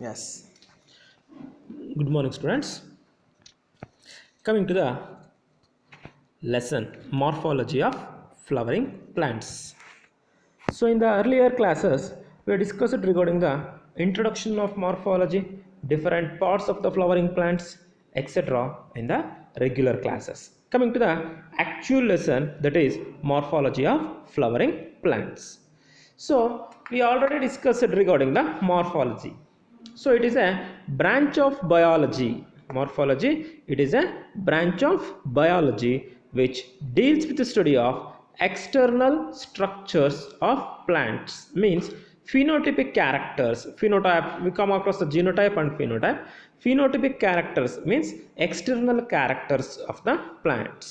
Yes. Good morning, students. Coming to the lesson morphology of flowering plants. So, in the earlier classes, we discussed regarding the introduction of morphology, different parts of the flowering plants, etc. in the regular classes. Coming to the actual lesson, that is morphology of flowering plants. So, we already discussed regarding the morphology. So, it is a branch of biology. Morphology, it is a branch of biology which deals with the study of external structures of plants, means phenotypic characters. Phenotype, we come across the genotype and phenotype. Phenotypic characters means external characters of the plants.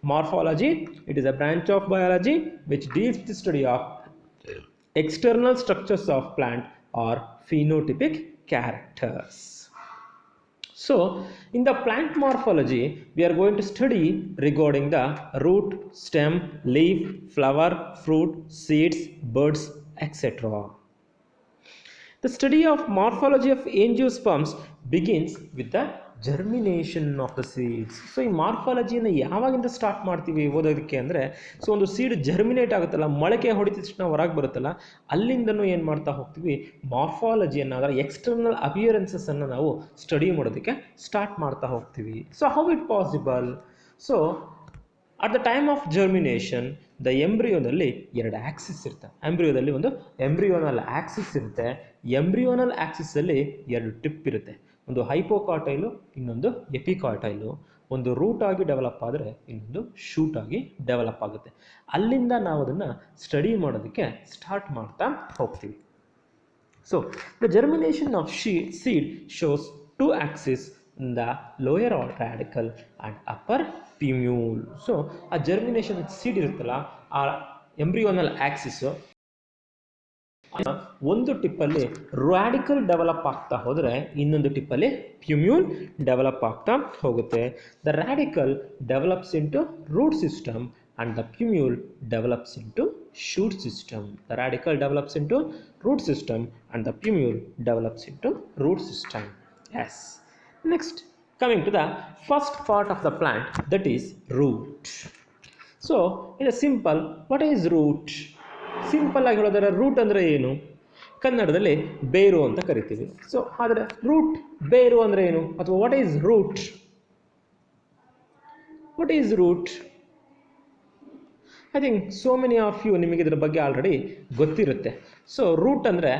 Morphology, it is a branch of biology which deals with the study of external structures of plant or phenotypic characters. So, in the plant morphology, we are going to study regarding the root, stem, leaf, flower, fruit, seeds, buds, etc. The study of morphology of angiosperms begins with the germination of the seeds. So ಈ ಮಾರ್ಫಾಲಜಿಯನ್ನು ಯಾವಾಗಿಂದ start ಮಾಡ್ತೀವಿ ಓದೋದಕ್ಕೆ ಅಂದರೆ, so ಒಂದು seed germinate ಆಗುತ್ತಲ್ಲ, ಮೊಳಕೆ ಹೊಡಿದ ತಕ್ಷಣ ಹೊರಗೆ ಬರುತ್ತಲ್ಲ, ಅಲ್ಲಿಂದನೂ ಏನು ಮಾಡ್ತಾ ಹೋಗ್ತೀವಿ, ಮಾರ್ಫಾಲಜಿಯನ್ನು, ಅದರ ಎಕ್ಸ್ಟರ್ನಲ್ ಅಪಿಯರೆನ್ಸಸ್ಸನ್ನು ನಾವು ಸ್ಟಡಿ ಮಾಡೋದಕ್ಕೆ ಸ್ಟಾರ್ಟ್ ಮಾಡ್ತಾ ಹೋಗ್ತೀವಿ. So how it possible? So at the time of germination the ಎಂಬ್ರಿಯೋನಲ್ಲಿ ಎರಡು ಆಕ್ಸಿಸ್ ಇರುತ್ತೆ. ಎಂಬ್ರಿಯೋದಲ್ಲಿ ಒಂದು ಎಂಬ್ರಿಯೋನಲ್ ಆಕ್ಸಿಸ್ ಇರುತ್ತೆ. ಎಂಬ್ರಿಯೋನಲ್ ಆಕ್ಸಿಸಲ್ಲಿ ಎರಡು ಟಿಪ್ ಇರುತ್ತೆ. ಒಂದು ಹೈಪೋಕಾಟೈಲು, ಇನ್ನೊಂದು ಎಪಿಕಾಟೈಲು. ಒಂದು ರೂಟ್ ಆಗಿ ಡೆವಲಪ್ ಆದರೆ ಇನ್ನೊಂದು ಶೂಟ್ ಆಗಿ ಡೆವಲಪ್ ಆಗುತ್ತೆ. ಅಲ್ಲಿಂದ ನಾವು ಅದನ್ನು ಸ್ಟಡಿ ಮಾಡೋದಕ್ಕೆ ಸ್ಟಾರ್ಟ್ ಮಾಡ್ತಾ ಹೋಗ್ತೀವಿ. So the germination of seed shows two axes in the lower radicle and upper plumule. So ಆ ಜರ್ಮಿನೇಷನ್ ಸೀಡ್ ಇರುತ್ತಲ್ಲ, ಆ ಎಂಬ್ರಿಯೋನಲ್ ಆಕ್ಸಿಸ್ ಒಂದು ಟಿಪ್ಪಲ್ಲಿ ರಾಡಿಕಲ್ ಡೆವಲಪ್ ಆಗ್ತಾ ಹೋದರೆ ಇನ್ನೊಂದು ಟಿಪ್ಪಲ್ಲಿ ಪ್ಯೂಮ್ಯೂಲ್ ಡೆವಲಪ್ ಆಗ್ತಾ ಹೋಗುತ್ತೆ. The radicle develops into root system and the plumule develops into shoot system. The radicle develops into root system and the plumule develops into root system. Yes. Next, coming to the first part of the plant, that is root. So, in a simple, what is root? Simple ಆಗಿ ಹೇಳೋದಾದ್ರೆ root ಅಂದರೆ ಏನು? ಕನ್ನಡದಲ್ಲಿ ಬೇರು ಅಂತ ಕರಿತೀವಿ. So ಆದರೆ root, ಬೇರು ಅಂದರೆ ಏನು? ಅಥವಾ what is root? What is root? I think so many of you ನಿಮಗೆ ಇದರ ಬಗ್ಗೆ ಆಲ್ರೆಡಿ ಗೊತ್ತಿರುತ್ತೆ. ಸೊ ರೂಟ್ ಅಂದರೆ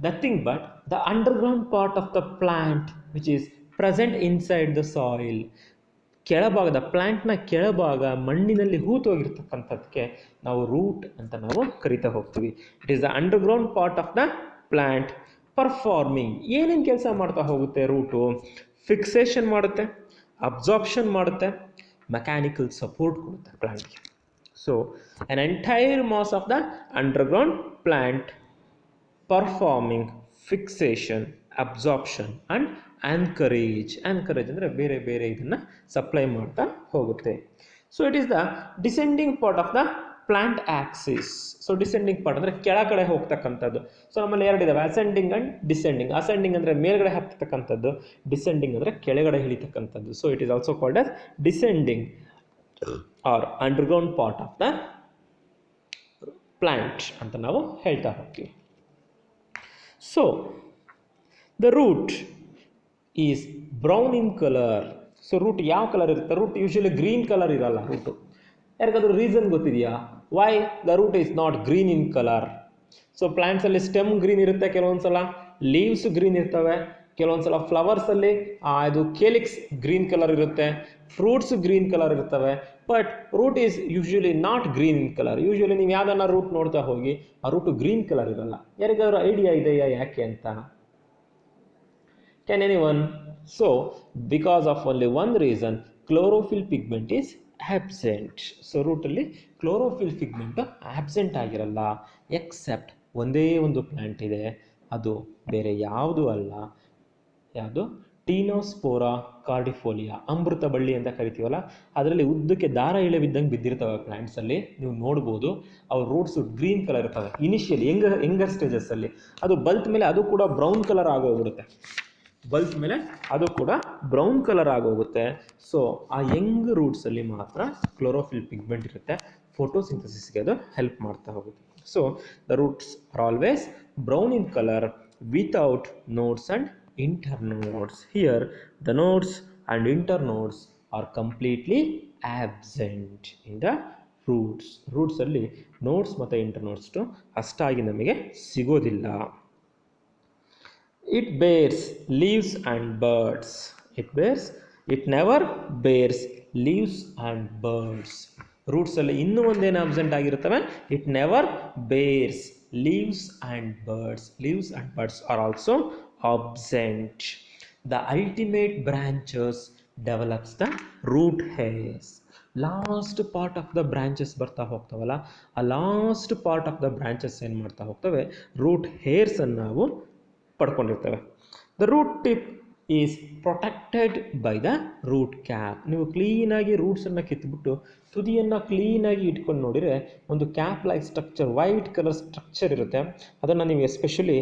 nothing but the underground part of the plant which is present inside the soil. ಕೆಳಭಾಗದ ಪ್ಲ್ಯಾಂಟ್ನ ಕೆಳಭಾಗ ಮಣ್ಣಿನಲ್ಲಿ ಹೂತೋಗಿರ್ತಕ್ಕಂಥದ್ದಕ್ಕೆ ನಾವು ರೂಟ್ ಅಂತ ನಾವು ಕರಿತಾ ಹೋಗ್ತೀವಿ. It is the underground part of the plant performing. ಏನೇನು ಕೆಲಸ ಮಾಡ್ತಾ ಹೋಗುತ್ತೆ ರೂಟು? ಫಿಕ್ಸೇಷನ್ ಮಾಡುತ್ತೆ, ಅಬ್ಸಾರ್ಪ್ಷನ್ ಮಾಡುತ್ತೆ, ಮೆಕ್ಯಾನಿಕಲ್ ಸಪೋರ್ಟ್ ಕೊಡುತ್ತೆ ಪ್ಲ್ಯಾಂಟ್ಗೆ. So an entire mass of the underground plant performing fixation, absorption and anchorage. Anchorage ಅಂದರೆ ಬೇರೆ ಬೇರೆ ಇದನ್ನು ಸಪ್ಲೈ ಮಾಡ್ತಾ ಹೋಗುತ್ತೆ. So it is the descending part of the plant axis. So descending part ಅಂದರೆ ಕೆಳಗಡೆ ಹೋಗ್ತಕ್ಕಂಥದ್ದು. ಸೊ ನಮ್ಮಲ್ಲಿ ಎರಡಿದಾವೆ, ಅಸೆಂಡಿಂಗ್ ಆ್ಯಂಡ್ ಡಿಸೆಂಡಿಂಗ್. ಅಸೆಂಡಿಂಗ್ ಅಂದರೆ ಮೇಲ್ಗಡೆ ಹಾಕ್ತಕ್ಕಂಥದ್ದು, ಡಿಸೆಂಡಿಂಗ್ ಅಂದರೆ ಕೆಳಗಡೆ ಇಳಿತಕ್ಕಂಥದ್ದು. So it is also called as descending or underground part of the plant ಅಂತ ನಾವು ಹೇಳ್ತಾ ಹೋಗ್ತೀವಿ. So the root is brown in colour. So root ಯಾವ ಕಲರ್ ಇರುತ್ತೆ? ರೂಟ್ ಯೂಶಲಿ ಗ್ರೀನ್ ಕಲರ್ ಇರಲ್ಲ ರೂಟು. ಯಾರಿಗಾದ್ರೂ ರೀಸನ್ ಗೊತ್ತಿದೆಯಾ why the root is not green in colour? So ಪ್ಲಾಂಟ್ಸಲ್ಲಿ ಸ್ಟೆಮ್ ಗ್ರೀನ್ ಇರುತ್ತೆ, ಕೆಲವೊಂದ್ಸಲ ಲೀವ್ಸ್ ಗ್ರೀನ್ ಇರ್ತವೆ, ಕೆಲವೊಂದ್ಸಲ ಫ್ಲವರ್ಸಲ್ಲಿ ಇದು ಕೇಲಿಕ್ಸ್ ಗ್ರೀನ್ ಕಲರ್ ಇರುತ್ತೆ, ಫ್ರೂಟ್ಸ್ ಗ್ರೀನ್ ಕಲರ್ ಇರ್ತವೆ. But root is usually not green in colour. Usually ನೀವು ಯಾವುದನ್ನ ರೂಟ್ ನೋಡ್ತಾ ಹೋಗಿ ಆ ರೂಟು ಗ್ರೀನ್ ಕಲರ್ ಇರಲ್ಲ. ಯಾರಿಗಾದ್ರೂ ಐಡಿಯಾ ಇದೆಯಾ ಯಾಕೆ ಅಂತ? Can anyone? So because of only one reason, chlorophyll pigment is absent. So ರೂಟಲ್ಲಿ ಕ್ಲೋರೋಫಿಲ್ ಪಿಗ್ಮೆಂಟ್ ಆಬ್ಸೆಂಟ್ ಆಗಿರಲ್ಲ. ಎಕ್ಸೆಪ್ಟ್ ಒಂದೇ ಒಂದು ಪ್ಲ್ಯಾಂಟ್ ಇದೆ, ಅದು ಬೇರೆ ಯಾವುದೂ ಅಲ್ಲ, ಯಾವುದು? ಟೀನೋಸ್ಪೋರಾ ಕಾರ್ಡಿಫೋಲಿಯಾ, ಅಮೃತ ಬಳ್ಳಿ ಅಂತ ಕರಿತೀವಲ್ಲ, ಅದರಲ್ಲಿ ಉದ್ದಕ್ಕೆ ದಾರ ಇಳಿಬಿದ್ದಂಗೆ ಬಿದ್ದಿರ್ತವೆ ಪ್ಲ್ಯಾಂಟ್ಸಲ್ಲಿ. ನೀವು ನೋಡ್ಬೋದು ಅವ್ರ ರೂಟ್ಸು ಗ್ರೀನ್ ಕಲರ್ ಇರ್ತವೆ ಇನಿಷಿಯಲಿ ಯಂಗರ್ ಸ್ಟೇಜಸ್ಸಲ್ಲಿ. ಅದು ಬಲ್ತ್ ಮೇಲೆ ಅದು ಕೂಡ ಬ್ರೌನ್ ಕಲರ್ ಆಗೋಗ್ಬಿಡುತ್ತೆ. ಬಲ್ತ್ ಮೇಲೆ ಅದು ಕೂಡ ಬ್ರೌನ್ ಕಲರ್ ಆಗೋಗುತ್ತೆ. ಸೊ ಆ ಯಂಗ್ ರೂಟ್ಸಲ್ಲಿ ಮಾತ್ರ ಕ್ಲೋರೋಫಿಲ್ ಪಿಗ್ಮೆಂಟ್ ಇರುತ್ತೆ, ಫೋಟೋಸಿಂಥಸಿಸ್ಗೆ ಅದು ಹೆಲ್ಪ್ ಮಾಡ್ತಾ ಹೋಗುತ್ತೆ. So the roots are always brown in colour without nodes and internodes. Here the nodes and internodes are completely absent in the roots. Roots ಅಲ್ಲಿ nodes ಮತ್ತು internodes ಅಷ್ಟಾಗಿ ನಮಗೆ ಸಿಗೋದಿಲ್ಲ. It bears leaves and buds. It never bears leaves and buds. Roots ಅಲ್ಲಿ ಇನ್ನೂ ಒಂದೇನು absent ಆಗಿರ್ತವೆ, it never ಬೇರ್ಸ್ leaves and buds. Leaves and buds are also absent. The ultimate branches develops the root hairs. Last part of the branches ಬರ್ತಾ ಹೋಗ್ತಾವಲ್ಲ, ಆ last part of the branches ಏನು ಮಾಡ್ತಾ ಹೋಗ್ತವೆ, ರೂಟ್ ಹೇರ್ಸನ್ನು ನಾವು ಪಡ್ಕೊಂಡಿರ್ತವೆ. The root tip is protected by the root cap. ನೀವು ಕ್ಲೀನಾಗಿ ರೂಟ್ಸನ್ನು ಕಿತ್ಬಿಟ್ಟು ತುದಿಯನ್ನು ಕ್ಲೀನಾಗಿ ಇಟ್ಕೊಂಡು ನೋಡಿದರೆ ಒಂದು cap like structure, white colour structure ಇರುತ್ತೆ. ಅದನ್ನು ನೀವು ಎಸ್ಪೆಷಲಿ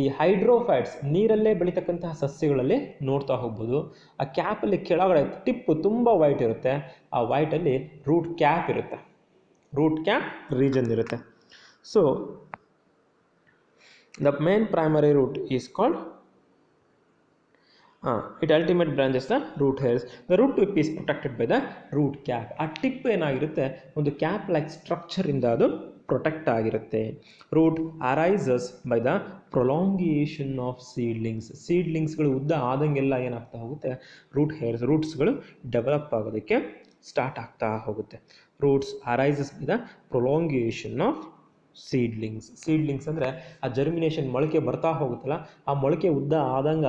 ಈ ಹೈಡ್ರೋಫೈಟ್ಸ್, ನೀರಲ್ಲೇ ಬೆಳೀತಕ್ಕಂತಹ ಸಸ್ಯಗಳಲ್ಲಿ ನೋಡ್ತಾ ಹೋಗ್ಬೋದು. ಆ ಕ್ಯಾಪಲ್ಲಿ ಕೆಳಗಡೆ ಟಿಪ್ಪು ತುಂಬ ವೈಟ್ ಇರುತ್ತೆ, ಆ ವೈಟಲ್ಲಿ ರೂಟ್ ಕ್ಯಾಪ್ ಇರುತ್ತೆ, ರೂಟ್ ಕ್ಯಾಪ್ ರೀಜನ್ ಇರುತ್ತೆ. So the main primary root is called it ultimate branches the root hairs. The root tip is protected by the root cap. ಆ ಟಿಪ್ ಏನಾಗಿರುತ್ತೆ, ಒಂದು ಕ್ಯಾಪ್ ಲೈಕ್ ಸ್ಟ್ರಕ್ಚರ್ ಇಂದ ಅದು protect ಆಗಿರುತ್ತೆ. Root arises by the prolongation of seedlings. ಸೀಡ್ಲಿಂಗ್ಸ್ಗಳು ಉದ್ದ ಆದಂಗೆಲ್ಲ ಏನಾಗ್ತಾ ಹೋಗುತ್ತೆ, ರೂಟ್ ಹೇರ್ಸ್, ರೂಟ್ಸ್ಗಳು ಡೆವಲಪ್ ಆಗೋದಕ್ಕೆ ಸ್ಟಾರ್ಟ್ ಆಗ್ತಾ ಹೋಗುತ್ತೆ. Roots arises by the prolongation of seedlings ಅಂದರೆ ಆ ಜರ್ಮಿನೇಷನ್ ಮೊಳಕೆ ಬರ್ತಾ ಹೋಗುತ್ತಲ್ಲ, ಆ ಮೊಳಕೆ ಉದ್ದ ಆದಂಗೆ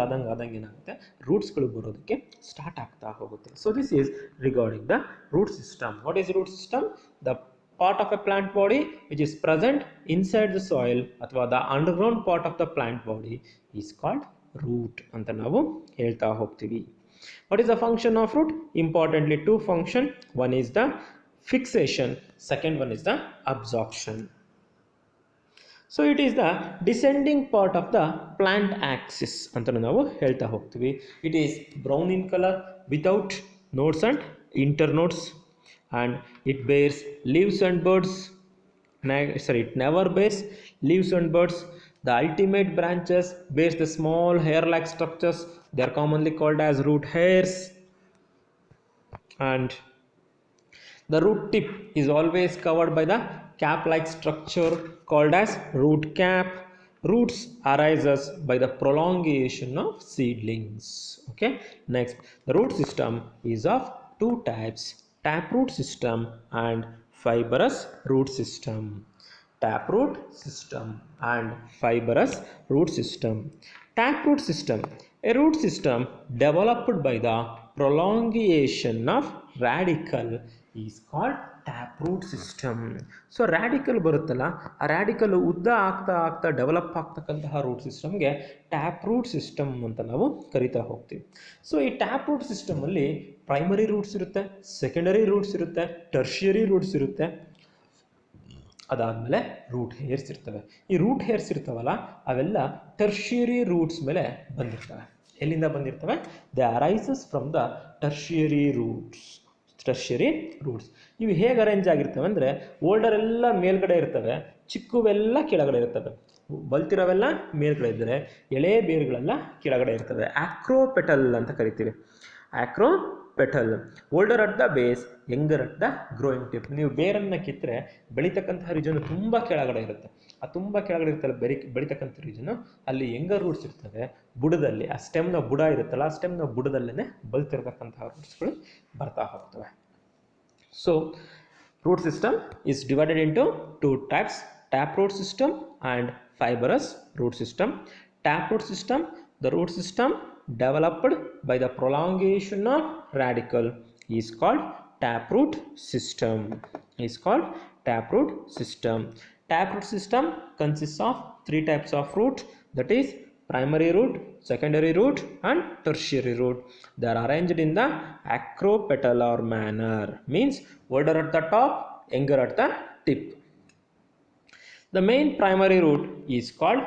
ಏನಾಗುತ್ತೆ, ರೂಟ್ಸ್ಗಳು ಬರೋದಕ್ಕೆ ಸ್ಟಾರ್ಟ್ ಆಗ್ತಾ ಹೋಗುತ್ತೆ. So this is regarding the root system. What is root system? The part of a plant body which is present inside the soil ಅಥವಾ the underground part of the plant body is called root ಅಂತ ನಾವು ಹೇಳ್ತಾ ಹೋಗ್ತೀವಿ. What is the function of root? Importantly two function. One is the fixation, second one is the absorption. So it is the descending part of the plant Axis ಅಂತ ನಾವು ಹೇಳ್ತಾ ಹೋಗ್ತೀವಿ. It is brown in colour without nodes and internodes and it bears leaves and buds. It never bears leaves and buds. The ultimate branches bears the small hair-like structures. They are commonly called as root hairs. And the root tip is always covered by the cap-like structure called as root cap. Roots arises by the prolongation of seedlings. Okay. Next, the root system is of two types: taproot system and fibrous root system. Taproot system and fibrous root system. Taproot system, a root system developed by the prolongation of radicle is called taproot system. So radical ಬರುತ್ತಲ್ಲ, ಆ radical ಉದ್ದ ಆಗ್ತಾ develop ಆಗ್ತಕ್ಕಂತಹ root ಸಿಸ್ಟಮ್ಗೆ taproot system ಅಂತ ನಾವು ಕರಿತಾ ಹೋಗ್ತೀವಿ. So ಈ ಟ್ಯಾಪ್ರೂಟ್ ಸಿಸ್ಟಮಲ್ಲಿ ಪ್ರೈಮರಿ ರೂಟ್ಸ್ ಇರುತ್ತೆ, ಸೆಕೆಂಡರಿ ರೂಟ್ಸ್ ಇರುತ್ತೆ, ಟರ್ಷಿಯರಿ ರೂಟ್ಸ್ ಇರುತ್ತೆ, ಅದಾದಮೇಲೆ ರೂಟ್ ಹೇರ್ಸ್ ಇರ್ತವೆ. ಈ ರೂಟ್ ಹೇರ್ಸ್ ಇರ್ತಾವಲ್ಲ, ಅವೆಲ್ಲ ಟರ್ಷಿಯರಿ ರೂಟ್ಸ್ ಮೇಲೆ ಬಂದಿರ್ತವೆ. ಎಲ್ಲಿಂದ ಬಂದಿರ್ತವೆ? They arises from the tertiary roots. ಇವು ಹೇಗೆ ಅರೇಂಜ್ ಆಗಿರ್ತವೆ ಅಂದರೆ, ಓಲ್ಡರ್ ಎಲ್ಲ ಮೇಲ್ಗಡೆ ಇರ್ತವೆ, ಚಿಕ್ಕವೆಲ್ಲ ಕೆಳಗಡೆ ಇರ್ತವೆ. ಬಲ್ತಿರೋವೆಲ್ಲ ಮೇಲ್ಗಡೆ ಇದ್ದರೆ ಎಳೆ ಬೇರುಗಳೆಲ್ಲ ಕೆಳಗಡೆ ಇರ್ತವೆ. ಆಕ್ರೋಪೆಟಲ್ ಅಂತ ಕರಿತೀವಿ. Acropetal, older at the base, younger at the growing tip. ನೀವು ಬೇರನ್ನು ಕಿತ್ತರೆ ಬೆಳೀತಕ್ಕಂತಹ ರೀಜನ್ ತುಂಬ ಕೆಳಗಡೆ ಇರುತ್ತೆ. ಆ ತುಂಬ ಕೆಳಗಡೆ ಇರ್ತಲ್ಲ ಬೆಳೀತಕ್ಕಂಥ ರೀಜನು, ಅಲ್ಲಿ ಯಂಗರ್ ರೂಟ್ಸ್ ಇರ್ತವೆ. ಬುಡದಲ್ಲಿ ಆ ಸ್ಟೆಮ್ನ ಬುಡ ಇರುತ್ತಲ್ಲ, ಆ ಸ್ಟೆಮ್ನ ಬುಡದಲ್ಲೇ ಬಲ್ತಿರ್ತಕ್ಕಂತಹ ರೂಟ್ಸ್ಗಳು ಬರ್ತಾ ಹೋಗ್ತವೆ. So root system is divided into two types: taproot system and fibrous root system. Taproot system, the root system developed by the prolongation of radicle is called taproot system. Taproot system consists of three types of root, that is primary root, secondary root and tertiary root. They are arranged in the acropatellar manner, means older at the top, younger at the tip. The main primary root is called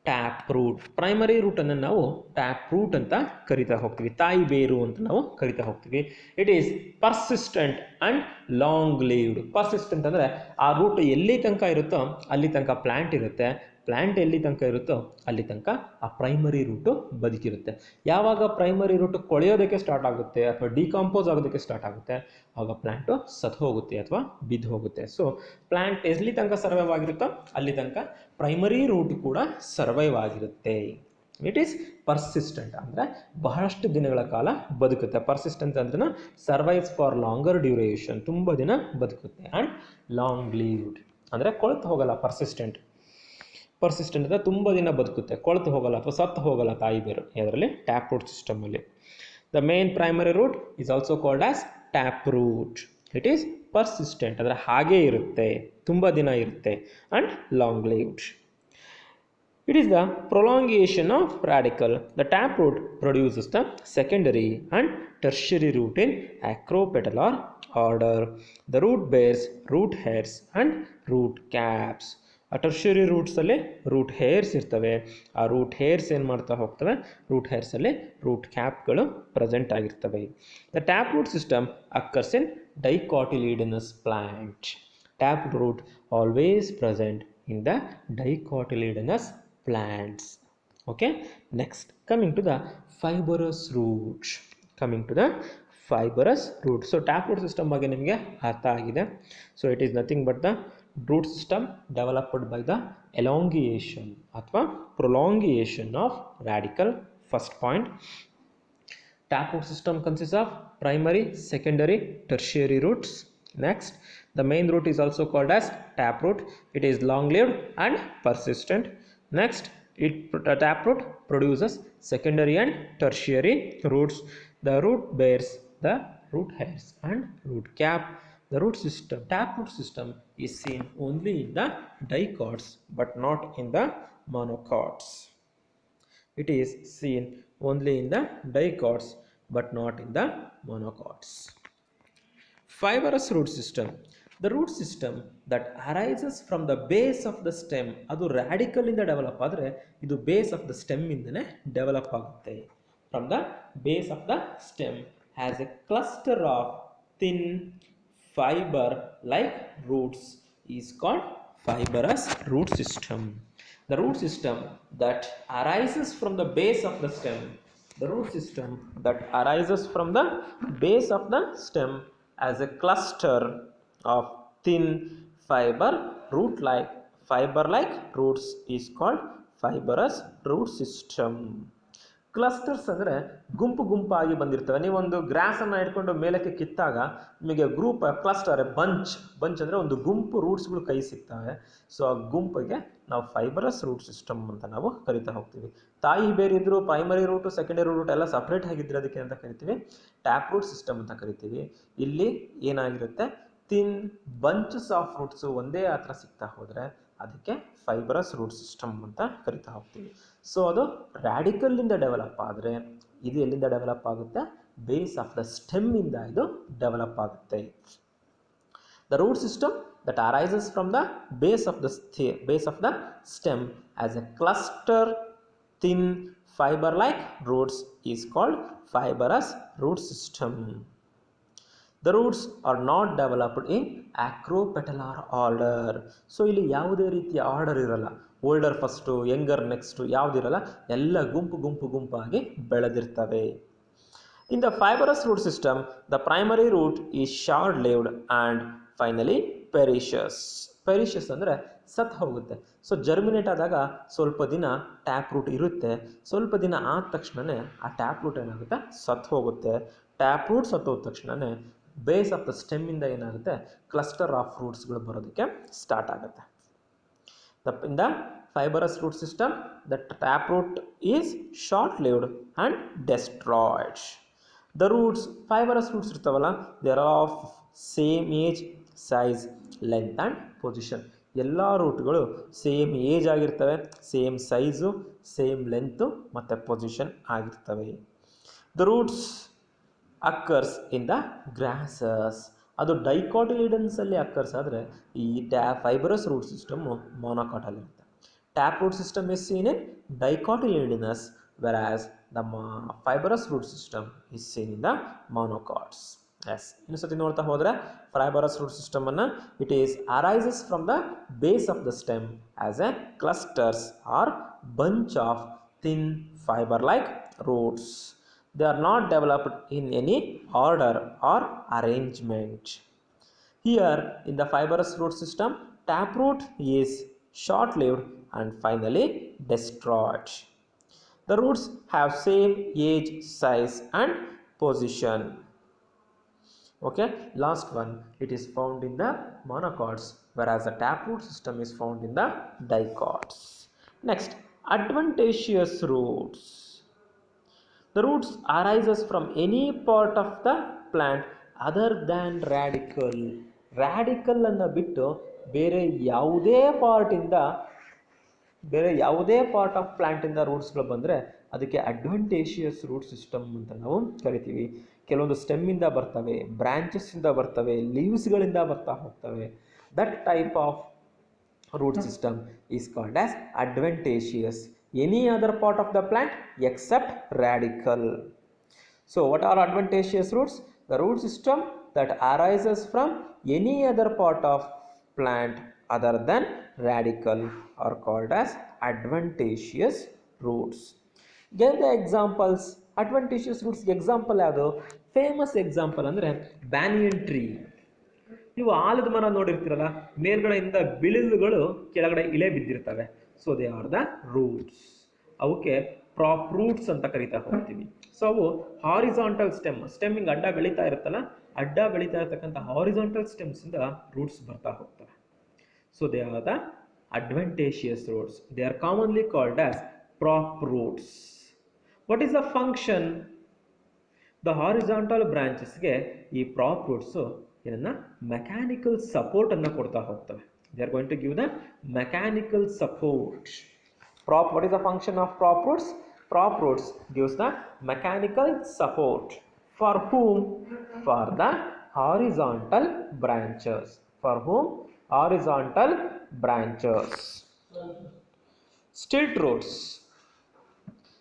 tap root. Primary ರೂಟನ್ನು ನಾವು tap root ಅಂತ ಕರಿತಾ ಹೋಗ್ತೀವಿ, ತಾಯಿ ಬೇರು ಅಂತ ನಾವು ಕರಿತಾ ಹೋಗ್ತೀವಿ. It is persistent and long lived. Persistent ಅಂದರೆ ಆ ರೂಟ್ ಎಲ್ಲಿ ತನಕ ಇರುತ್ತೋ ಅಲ್ಲಿ ತನಕ ಪ್ಲ್ಯಾಂಟ್ ಇರುತ್ತೆ, ಪ್ಲ್ಯಾಂಟ್ ಎಲ್ಲಿ ತನಕ ಇರುತ್ತೋ ಅಲ್ಲಿ ತನಕ ಆ ಪ್ರೈಮರಿ ರೂಟು ಬದುಕಿರುತ್ತೆ. ಯಾವಾಗ ಪ್ರೈಮರಿ ರೂಟು ಕೊಳೆಯೋದಕ್ಕೆ ಸ್ಟಾರ್ಟ್ ಆಗುತ್ತೆ ಅಥವಾ ಡಿಕಾಂಪೋಸ್ ಆಗೋದಕ್ಕೆ ಸ್ಟಾರ್ಟ್ ಆಗುತ್ತೆ ಆಗ ಪ್ಲ್ಯಾಂಟು ಸತ್ತು ಹೋಗುತ್ತೆ ಅಥವಾ ಬಿದ್ದು ಹೋಗುತ್ತೆ. ಸೊ ಪ್ಲ್ಯಾಂಟ್ ಎಲ್ಲಿ ತನಕ ಸರ್ವೈವ್ ಆಗಿರುತ್ತೋ ಅಲ್ಲಿ ತನಕ ಪ್ರೈಮರಿ ರೂಟ್ ಕೂಡ ಸರ್ವೈವ್ ಆಗಿರುತ್ತೆ. ಇಟ್ ಈಸ್ ಪರ್ಸಿಸ್ಟೆಂಟ್ ಅಂದರೆ ಬಹಳಷ್ಟು ದಿನಗಳ ಕಾಲ ಬದುಕುತ್ತೆ. ಪರ್ಸಿಸ್ಟೆಂಟ್ ಅಂದ್ರೆ ಸರ್ವೈವ್ಸ್ ಫಾರ್ ಲಾಂಗರ್ ಡ್ಯೂರೇಷನ್, ತುಂಬ ದಿನ ಬದುಕುತ್ತೆ. ಆ್ಯಂಡ್ ಲಾಂಗ್ ಲೀವ್ಡ್ ಅಂದರೆ ಕೊಳೆತು ಹೋಗಲ್ಲ. ಪರ್ಸಿಸ್ಟೆಂಟ್ ಅಂದರೆ ತುಂಬ ದಿನ ಬದುಕುತ್ತೆ, ಕೊಳೆತು ಹೋಗಲ್ಲ ಅಥವಾ ಸತ್ತು ಹೋಗಲ್ಲ ತಾಯಿ ಬೇರು. ಇದರಲ್ಲಿ ಟ್ಯಾಪ್ ರೂಟ್ ಸಿಸ್ಟಮಲ್ಲಿ the main primary root is also called as tap root. It is persistent ಅಂದರೆ ಹಾಗೇ ಇರುತ್ತೆ, ತುಂಬ ದಿನ ಇರುತ್ತೆ. And long lived. It is the prolongation of radicle. The taproot produces the secondary and tertiary root in acropatellar order. The root bears root hairs and root caps. ಆ tertiary ರೂಟ್ಸಲ್ಲಿ root hairs ಇರ್ತವೆ. ಆ root hairs ಏನು ಮಾಡ್ತಾ ಹೋಗ್ತವೆ, root ಹೇರ್ಸಲ್ಲಿ root ಕ್ಯಾಪ್ಗಳು present ಆಗಿರ್ತವೆ. The tap root system occurs in dicotyledonous plant. Tap root always present in the dicotyledonous plants. Okay, next coming to the fibrous root. So tap root system ಬಗ್ಗೆ ನಿಮಗೆ ಅರ್ಥ ಆಗಿದೆ. So it is nothing but the root system developed by the elongation ಅಥವಾ prolongation of radicle. First point, tap root system consists of primary, secondary, tertiary roots. Next, the main root is also called as tap root. It is long lived and persistent. Next, taproot produces secondary and tertiary roots. The root bears the root hairs and root cap. The root system, taproot system, is seen only in the dicots but not in the monocots. It is seen only in the dicots but not in the monocots. Fibrous root system. The root system that arises from the base of the stem, ಅದು radical ಇಂದ develop ಆದರೆ ಇದು base of the stem ಇಂದನೇ develop ಆಗುತ್ತೆ. From the base of the stem has a cluster of thin fiber like roots is called fibrous root system. The root system that arises from the base of the stem, the root system that arises from the base of the stem as a cluster of thin fiber like roots is called fibrous root system. Clusters ಅಂದರೆ ಗುಂಪಾಗಿ ಬಂದಿರ್ತವೆ. ನೀವೊಂದು ಗ್ರಾಸನ್ನು ಇಟ್ಕೊಂಡು ಮೇಲಕ್ಕೆ ಕಿತ್ತಾಗ ನಿಮಗೆ group cluster bunch ಅಂದರೆ ಒಂದು ಗುಂಪು ರೂಟ್ಸ್ಗಳು ಕೈ ಸಿಗ್ತವೆ. ಸೊ ಆ ಗುಂಪಿಗೆ ನಾವು ಫೈಬರಸ್ ರೂಟ್ ಸಿಸ್ಟಮ್ ಅಂತ ನಾವು ಕರಿತಾ ಹೋಗ್ತೀವಿ. ತಾಯಿ ಬೇರಿದ್ರು ಪ್ರೈಮರಿ ರೂಟು ಸೆಕೆಂಡರಿ ರೂಟ್ ಎಲ್ಲ ಸಪ್ರೇಟ್ ಆಗಿದ್ರೆ ಅದಕ್ಕೆ ಅಂತ ಕರಿತೀವಿ ಟ್ಯಾಪ್ ರೂಟ್ ಸಿಸ್ಟಮ್ ಅಂತ ಕರಿತೀವಿ. ಇಲ್ಲಿ ಏನಾಗಿರುತ್ತೆ, ಥಿನ್ ಬಂಚಸ್ ಆಫ್ ರೂಟ್ಸು ಒಂದೇ ಹತ್ರ ಸಿಗ್ತಾ ಹೋದರೆ ಅದಕ್ಕೆ ಫೈಬರಸ್ ರೂಟ್ ಸಿಸ್ಟಮ್ ಅಂತ ಕರಿತಾ ಹೋಗ್ತೀವಿ. ಸೊ ಅದು ರ್ಯಾಡಿಕಲ್ಲಿಂದ ಡೆವಲಪ್ ಆದರೆ ಇದು ಎಲ್ಲಿಂದ ಡೆವಲಪ್ ಆಗುತ್ತೆ, ಬೇಸ್ ಆಫ್ ದ ಸ್ಟೆಮ್ ಇಂದ ಇದು ಡೆವಲಪ್ ಆಗುತ್ತೆ. The root system that arises from the base of the stem as a cluster thin fiber like roots is called fibrous root system. The roots are not developed in acropatellar order. So ಇಲ್ಲಿ ಯಾವುದೇ ರೀತಿಯ order ಇರಲ್ಲ. Older first, younger next ಯಾವುದಿರಲ್ಲ, ಎಲ್ಲ ಗುಂಪಾಗಿ ಬೆಳೆದಿರ್ತವೆ. In the fibrous root system, the primary root is short-lived and finally perishes. Perishes ಅಂದರೆ ಸತ್ತು ಹೋಗುತ್ತೆ. So germinate ಆದಾಗ ಸ್ವಲ್ಪ ದಿನ ಟ್ಯಾಪ್ ರೂಟ್ ಇರುತ್ತೆ, ಸ್ವಲ್ಪ ದಿನ ಆದ ತಕ್ಷಣವೇ ಆ ಟ್ಯಾಪ್ ರೂಟ್ ಏನಾಗುತ್ತೆ, ಸತ್ತು ಹೋಗುತ್ತೆ. ಟ್ಯಾಪ್ ರೂಟ್ ಸತ್ತು ಹೋದ ತಕ್ಷಣವೇ ಬೇಸ್ ಆಫ್ ದ ಸ್ಟೆಮ್ಮಿಂದ ಏನಾಗುತ್ತೆ, ಕ್ಲಸ್ಟರ್ ಆಫ್ ರೂಟ್ಸ್ಗಳು ಬರೋದಕ್ಕೆ ಸ್ಟಾರ್ಟ್ ಆಗುತ್ತೆ. In the fibrous root system, the taproot is short-lived and destroyed. The roots, fibrous roots ಇರ್ತಾವಲ್ಲ, they are of same age, size, length and position. ಎಲ್ಲ ರೂಟ್ಗಳು same age ಆಗಿರ್ತವೆ, same size, same length ಮತ್ತು position ಆಗಿರ್ತವೆ. The roots occurs in the grasses. ಅದು ಡೈಕಾಟಿಲಿಡನ್ಸಲ್ಲಿ occurs ಆದರೆ ಈ ಫೈಬರಸ್ ರೂಟ್ ಸಿಸ್ಟಮು ಮೊನೊಕಾಟಲ್ಲಿರುತ್ತೆ. Tap root system is seen in dicotyledonous whereas the fibrous root system is seen in the monocots. Yes, ಇನ್ನು ಸತಿ ನೋಡ್ತಾ ಹೋದರೆ fibrous root system ಅನ್ನು it is arises from the base of the stem as a clusters or bunch of thin fiber like roots. They are not developed in any order or arrangement. Here in the fibrous root system, taproot is short-lived and finally destroyed. The roots have same age, size and position. Okay, last one, it is found in the monocots, whereas the taproot system is found in the dicots. Next, adventitious roots. The roots arises from any part of the plant other than radicle. Radicle ಅನ್ನು ಬಿಟ್ಟು ಬೇರೆ ಯಾವುದೇ part of ಪ್ಲ್ಯಾಂಟಿಂದ ರೂಟ್ಸ್ಗಳು ಬಂದರೆ ಅದಕ್ಕೆ ಅಡ್ವಾಂಟೇಷಿಯಸ್ root system ಅಂತ ನಾವು ಕರಿತೀವಿ. ಕೆಲವೊಂದು ಸ್ಟೆಮ್ಮಿಂದ ಬರ್ತವೆ, ಬ್ರಾಂಚಸ್ಸಿಂದ ಬರ್ತವೆ, ಲೀವ್ಸ್ಗಳಿಂದ ಬರ್ತಾ ಹೋಗ್ತವೆ. That type of root system is called as adventitious. Any other part of the plant except radicle. So what are adventitious roots? The root system that arises from any other part of plant other than radicle are called as adventitious roots. Give the examples. Adventitious roots example ಯಾವುದು? Famous example ಅಂದರೆ banyan tree. ನೀವು ಆಲದ ಮರ ನೋಡಿರ್ತೀರಲ್ಲ, ಮೇಲ್ಗಡೆಯಿಂದ ಬಿಳಿಲುಗಳು ಕೆಳಗಡೆ ಇಲೆ ಬಿದ್ದಿರ್ತವೆ. So they are the roots. ಅವಕ್ಕೆ ಪ್ರಾಪ್ ರೂಟ್ಸ್ ಅಂತ ಕರಿತಾ ಹೋಗ್ತೀವಿ. ಸೊ ಅವು ಹಾರಿಜಾಂಟಲ್ ಸ್ಟೆಮ್ ಹಿಂಗೆ ಅಡ್ಡ ಬೆಳೀತಾ ಇರುತ್ತಲ್ಲ, ಅಡ್ಡ ಬೆಳೀತಾ ಇರತಕ್ಕಂಥ ಹಾರಿಜಾಂಟಲ್ ಸ್ಟೆಮ್ಸಿಂದ ರೂಟ್ಸ್ ಬರ್ತಾ ಹೋಗ್ತವೆ. So they are the adventitious roots. They are commonly called as prop roots. What is the function? The horizontal ಬ್ರಾಂಚಸ್ಗೆ ಈ ಪ್ರಾಪ್ ರೂಟ್ಸು ಏನನ್ನ ಮೆಕ್ಯಾನಿಕಲ್ ಸಪೋರ್ಟ್ ಅನ್ನು ಕೊಡ್ತಾ ಹೋಗ್ತವೆ. They are going to give the mechanical support. Prop, what is the function of prop roots? Prop roots gives the mechanical support. For whom? For the horizontal branches. For whom? Horizontal branches. Stilt roots.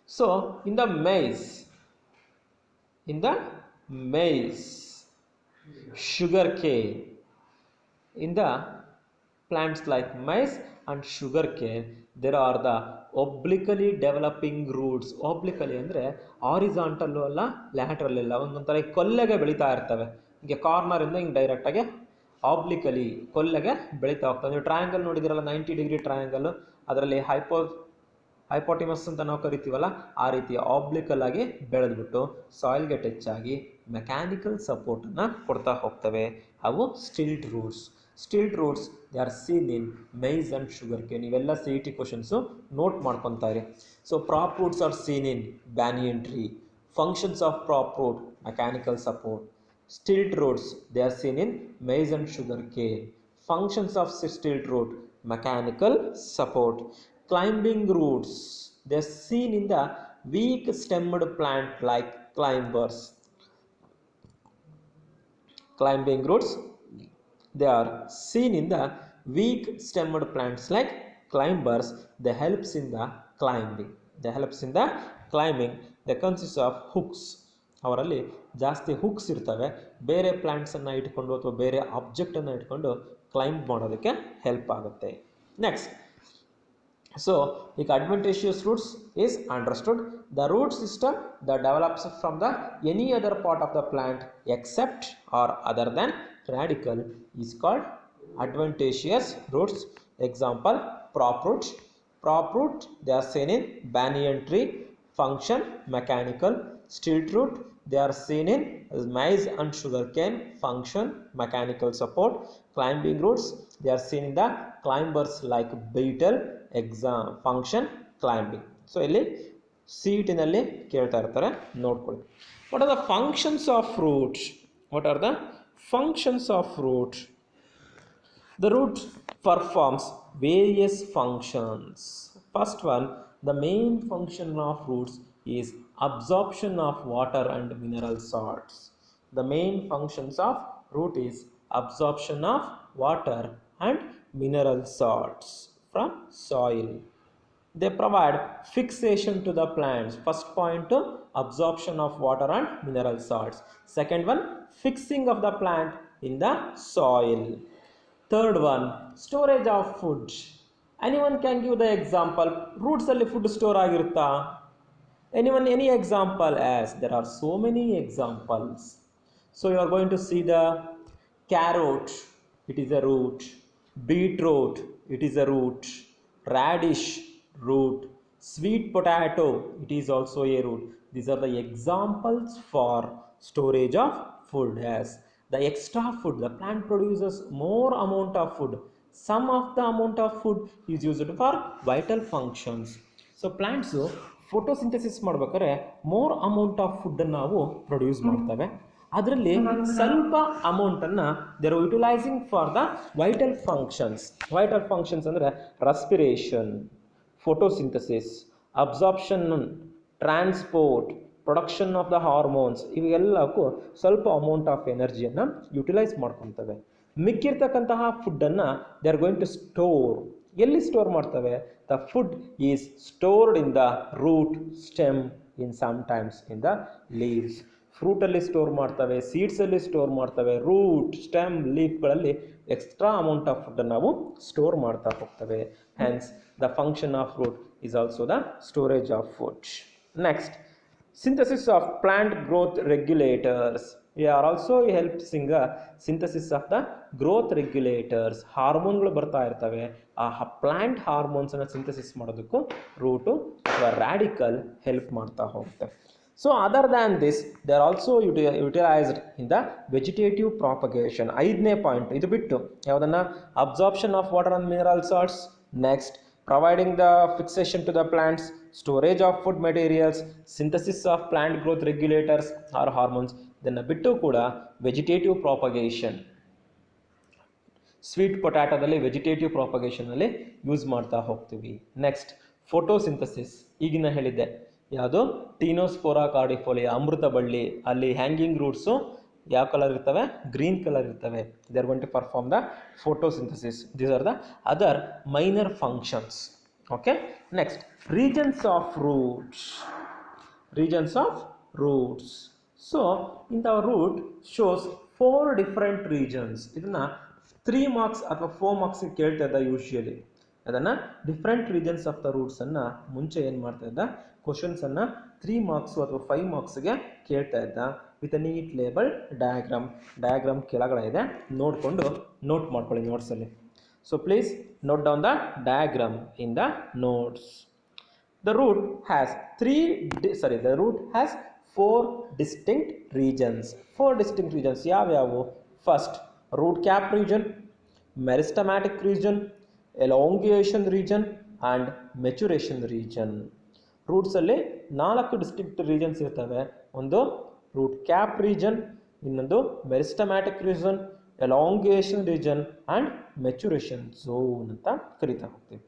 So in the maize, sugar cane, in the plants like maize and sugar cane, there are the obliquely developing roots. Obliquely ಅಂದರೆ ಹಾರಿಜಾಂಟಲ್ಲು ಅಲ್ಲ, lateral ಇಲ್ಲ, ಒಂದೊಂಥರ ಕೊಲ್ಲೆಗೆ ಬೆಳೀತಾ ಇರ್ತವೆ. ಹೀಗೆ ಕಾರ್ನರಿಂದ ಹಿಂಗೆ ಡೈರೆಕ್ಟಾಗಿ ಆಬ್ಲಿಕಲಿ ಕೊಲ್ಲೆಗೆ ಬೆಳೀತಾ ಹೋಗ್ತವೆ. ನೀವು ಟ್ರಯಾಂಗಲ್ ನೋಡಿದಿರಲ್ಲ, 90 ಡಿಗ್ರಿ ಟ್ರಯಾಂಗಲ್ಲು, ಅದರಲ್ಲಿ ಹೈಪೋಟಿಮಸ್ ಅಂತ ನಾವು ಕರಿತೀವಲ್ಲ, ಆ ರೀತಿ ಆಬ್ಲಿಕಲ್ ಆಗಿ ಬೆಳೆದ್ಬಿಟ್ಟು ಸಾಯಿಲ್ಗೆ ಟಚ್ ಆಗಿ ಮೆಕ್ಯಾನಿಕಲ್ ಸಪೋರ್ಟನ್ನು ಕೊಡ್ತಾ ಹೋಗ್ತವೆ. ಅವು stilt roots. Stilt roots, they are seen in maize and sugarcane. ನೀವೆಲ್ಲ CET ಕ್ವಶನ್ಸು ನೋಟ್ ಮಾಡ್ಕೊತಾ ಇರಿ. So prop roots are seen in banyan tree. Functions of prop root, mechanical support. Stilt roots, they are seen in maize and sugarcane. Functions of stilt root, mechanical support. Climbing roots, they are seen in the weak stemmed plant like climbers. Climbing roots, they are seen in the weak stemmed plants like climbers. They helps in the climbing. They consist of hooks. ಅವರಲ್ಲಿ ಜಾಸ್ತಿ hooks ಇರ್ತವೆ. ಬೇರೆ ಪ್ಲಾಂಟ್ಸನ್ನು ಇಟ್ಕೊಂಡು ಅಥವಾ ಬೇರೆ ಆಬ್ಜೆಕ್ಟನ್ನು ಇಟ್ಕೊಂಡು climb ಮಾಡೋದಕ್ಕೆ help ಆಗುತ್ತೆ. ನೆಕ್ಸ್ಟ್, ಸೊ ಈಗ adventitious roots is understood. The root system the develops from the any other part of the plant except or other than radicle is called adventitious roots. Example, prop roots. Prop root, they are seen in banyan tree. Function, mechanical. Stilt root, they are seen in maize and sugarcane. Function, mechanical support. Climbing roots, they are seen in the climbers like beetle. Function, climbing. So ಇಲ್ಲಿ CET ನಲ್ಲಿ ಕೇಳ್ತಾ ಇರ್ತಾರೆ, ನೋಡ್ಕೊಳ್ಳಿ. What are the functions of root? What are the functions of root? The root performs various functions. First one, the main function of roots is absorption of water and mineral salts. The main functions of root is absorption of water and mineral salts from soil. They provide fixation to the plants. First point, absorption of water and mineral salts. Second one, fixing of the plant in the soil. Third one, storage of food. Anyone can give the example. Roots alli food store ಆಗಿರುತ್ತಾ? Anyone, any example? As there are so many examples. So you are going to see the carrot, it is a root. Beetroot, it is a root. Radish, root. Sweet potato, it is also a root. These are the examples for storage of food. As the extra food, the plant produces more amount of food. Some of the amount of food is used for vital functions. So plants photosynthesis ಮಾಡ್ಬೇಕಾದ್ರೆ more amount of ಫುಡ್ಡನ್ನು ನಾವು produce ಮಾಡ್ತವೆ. ಅದರಲ್ಲಿ ಸ್ವಲ್ಪ ಅಮೌಂಟನ್ನು they are utilising for the vital functions. Vital functions ಅಂದರೆ respiration, photosynthesis, absorption, transport, production of the hormones, ಇವೆಲ್ಲಕ್ಕೂ ಸ್ವಲ್ಪ ಅಮೌಂಟ್ ಆಫ್ ಎನರ್ಜಿಯನ್ನು ಯುಟಿಲೈಸ್ ಮಾಡ್ಕೊತವೆ. ಮಿಕ್ಕಿರ್ತಕ್ಕಂತಹ ಫುಡ್ಡನ್ನು they are going to store. ಎಲ್ಲಿ ಸ್ಟೋರ್ ಮಾಡ್ತವೆ? The food is stored in the root, stem, in sometimes in the leaves. ಫ್ರೂಟಲ್ಲಿ ಸ್ಟೋರ್ ಮಾಡ್ತವೆ, ಸೀಡ್ಸಲ್ಲಿ ಸ್ಟೋರ್ ಮಾಡ್ತವೆ, ರೂಟ್, ಸ್ಟೆಮ್, ಲೀಫ್ಗಳಲ್ಲಿ ಎಕ್ಸ್ಟ್ರಾ ಅಮೌಂಟ್ ಆಫ್ ಫುಡ್ಡನ್ನು ನಾವು ಸ್ಟೋರ್ ಮಾಡ್ತಾ ಹೋಗ್ತವೆ. Hence the function of root is also the storage of food. Next, synthesis of plant growth regulators. We are also helps in the synthesis of the growth regulators. ಹಾರ್ಮೋನ್ಗಳು ಬರ್ತಾ ಇರ್ತವೆ, ಆ plant ಹಾರ್ಮೋನ್ಸನ್ನು synthesis ಮಾಡೋದಕ್ಕೂ route ಅಥವಾ radical help ಮಾಡ್ತಾ ಹೋಗುತ್ತೆ. So other than this they are also utilised in the vegetative propagation. 5ನೇ point ಇದು ಬಿಟ್ಟು ಯಾವುದನ್ನು? Absorption of water and mineral salts. Next, providing the fixation to the plants, storage of food materials, synthesis of plant growth regulators or hormones. Then bittu kuda vegetative propagation. Sweet potato dalli vegetative propagation alli use ಮಾಡ್ತಾ ಹೋಗ್ತೀವಿ. Next, photosynthesis. ಈಗಿನ ಹೇಳಿದ್ದೆ ಯಾವುದು? Tinospora cordifolia, ಅಮೃತ ಬಳ್ಳಿ, ಅಲ್ಲಿ hanging roots ಯಾವ colour ಇರ್ತವೆ? ಗ್ರೀನ್ ಕಲರ್ ಇರ್ತವೆ. They are going to perform the photosynthesis. These are the other minor functions. Okay. Next, regions of roots. Regions of roots. So in the root shows 4 different regions. ಇದನ್ನು 3 marks ಅಥವಾ 4 ಮಾರ್ಕ್ಸ್ಗೆ ಕೇಳ್ತಾ ಇದ್ದ usually. ಅದನ್ನು different regions of the ರೂಟ್ಸನ್ನು ಮುಂಚೆ ಏನು ಮಾಡ್ತಾ ಇದ್ದ? ಕ್ವಶನ್ಸನ್ನು 3 marks ಅಥವಾ 5 ಮಾರ್ಕ್ಸ್ಗೆ ಕೇಳ್ತಾ ಇದ್ದ with a neat label diagram. Diagram ಕೆಳಗಡೆ ಇದೆ, ನೋಡಿಕೊಂಡು ನೋಟ್ ಮಾಡ್ಕೊಳ್ಳಿ ನೋಟ್ಸಲ್ಲಿ. So please note down the diagram in the notes. The root has 4 distinct regions. 4 distinct regions ಯಾವ್ಯಾವು? First, root cap region, meristematic region, elongation region and maturation region. ರೂಟ್ಸಲ್ಲಿ 4 distinct regions ಇರ್ತವೆ. ಒಂದು root cap region, ಇನ್ನೊಂದು meristematic region, elongation region and maturation zone ಅಂತ ಕರಿತಾ ಹೋಗ್ತೀವಿ.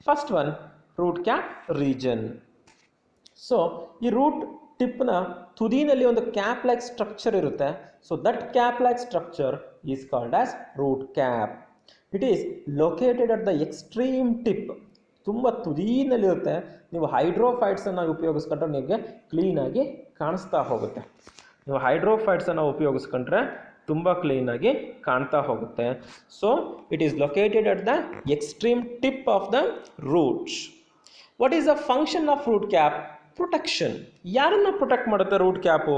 First one, root cap region. So ಈ root ಟಿಪ್ನ ತುದಿನಲ್ಲಿ ಒಂದು ಕ್ಯಾಪ್ ಲೈಕ್ ಸ್ಟ್ರಕ್ಚರ್ ಇರುತ್ತೆ. So that cap like structure is called as root cap. It is located at the extreme tip. ತುಂಬ ತುದಿನಲ್ಲಿರುತ್ತೆ. ನೀವು ಹೈಡ್ರೋಫೈಟ್ಸನ್ನು ಉಪಯೋಗಿಸ್ಕೊಂಡ್ರೆ ನಿಮಗೆ ಕ್ಲೀನಾಗಿ ಕಾಣಿಸ್ತಾ ಹೋಗುತ್ತೆ. ನೀವು ಹೈಡ್ರೋಫೈಟ್ಸನ್ನು ಉಪಯೋಗಿಸ್ಕೊಂಡ್ರೆ ತುಂಬ ಕ್ಲೀನಾಗಿ ಕಾಣ್ತಾ ಹೋಗುತ್ತೆ. So it is located at the extreme tip of the roots. What is the function of root cap? Protection. ಯಾರನ್ನು ಪ್ರೊಟೆಕ್ಟ್ ಮಾಡುತ್ತೆ ರೂಟ್ ಕ್ಯಾಪು?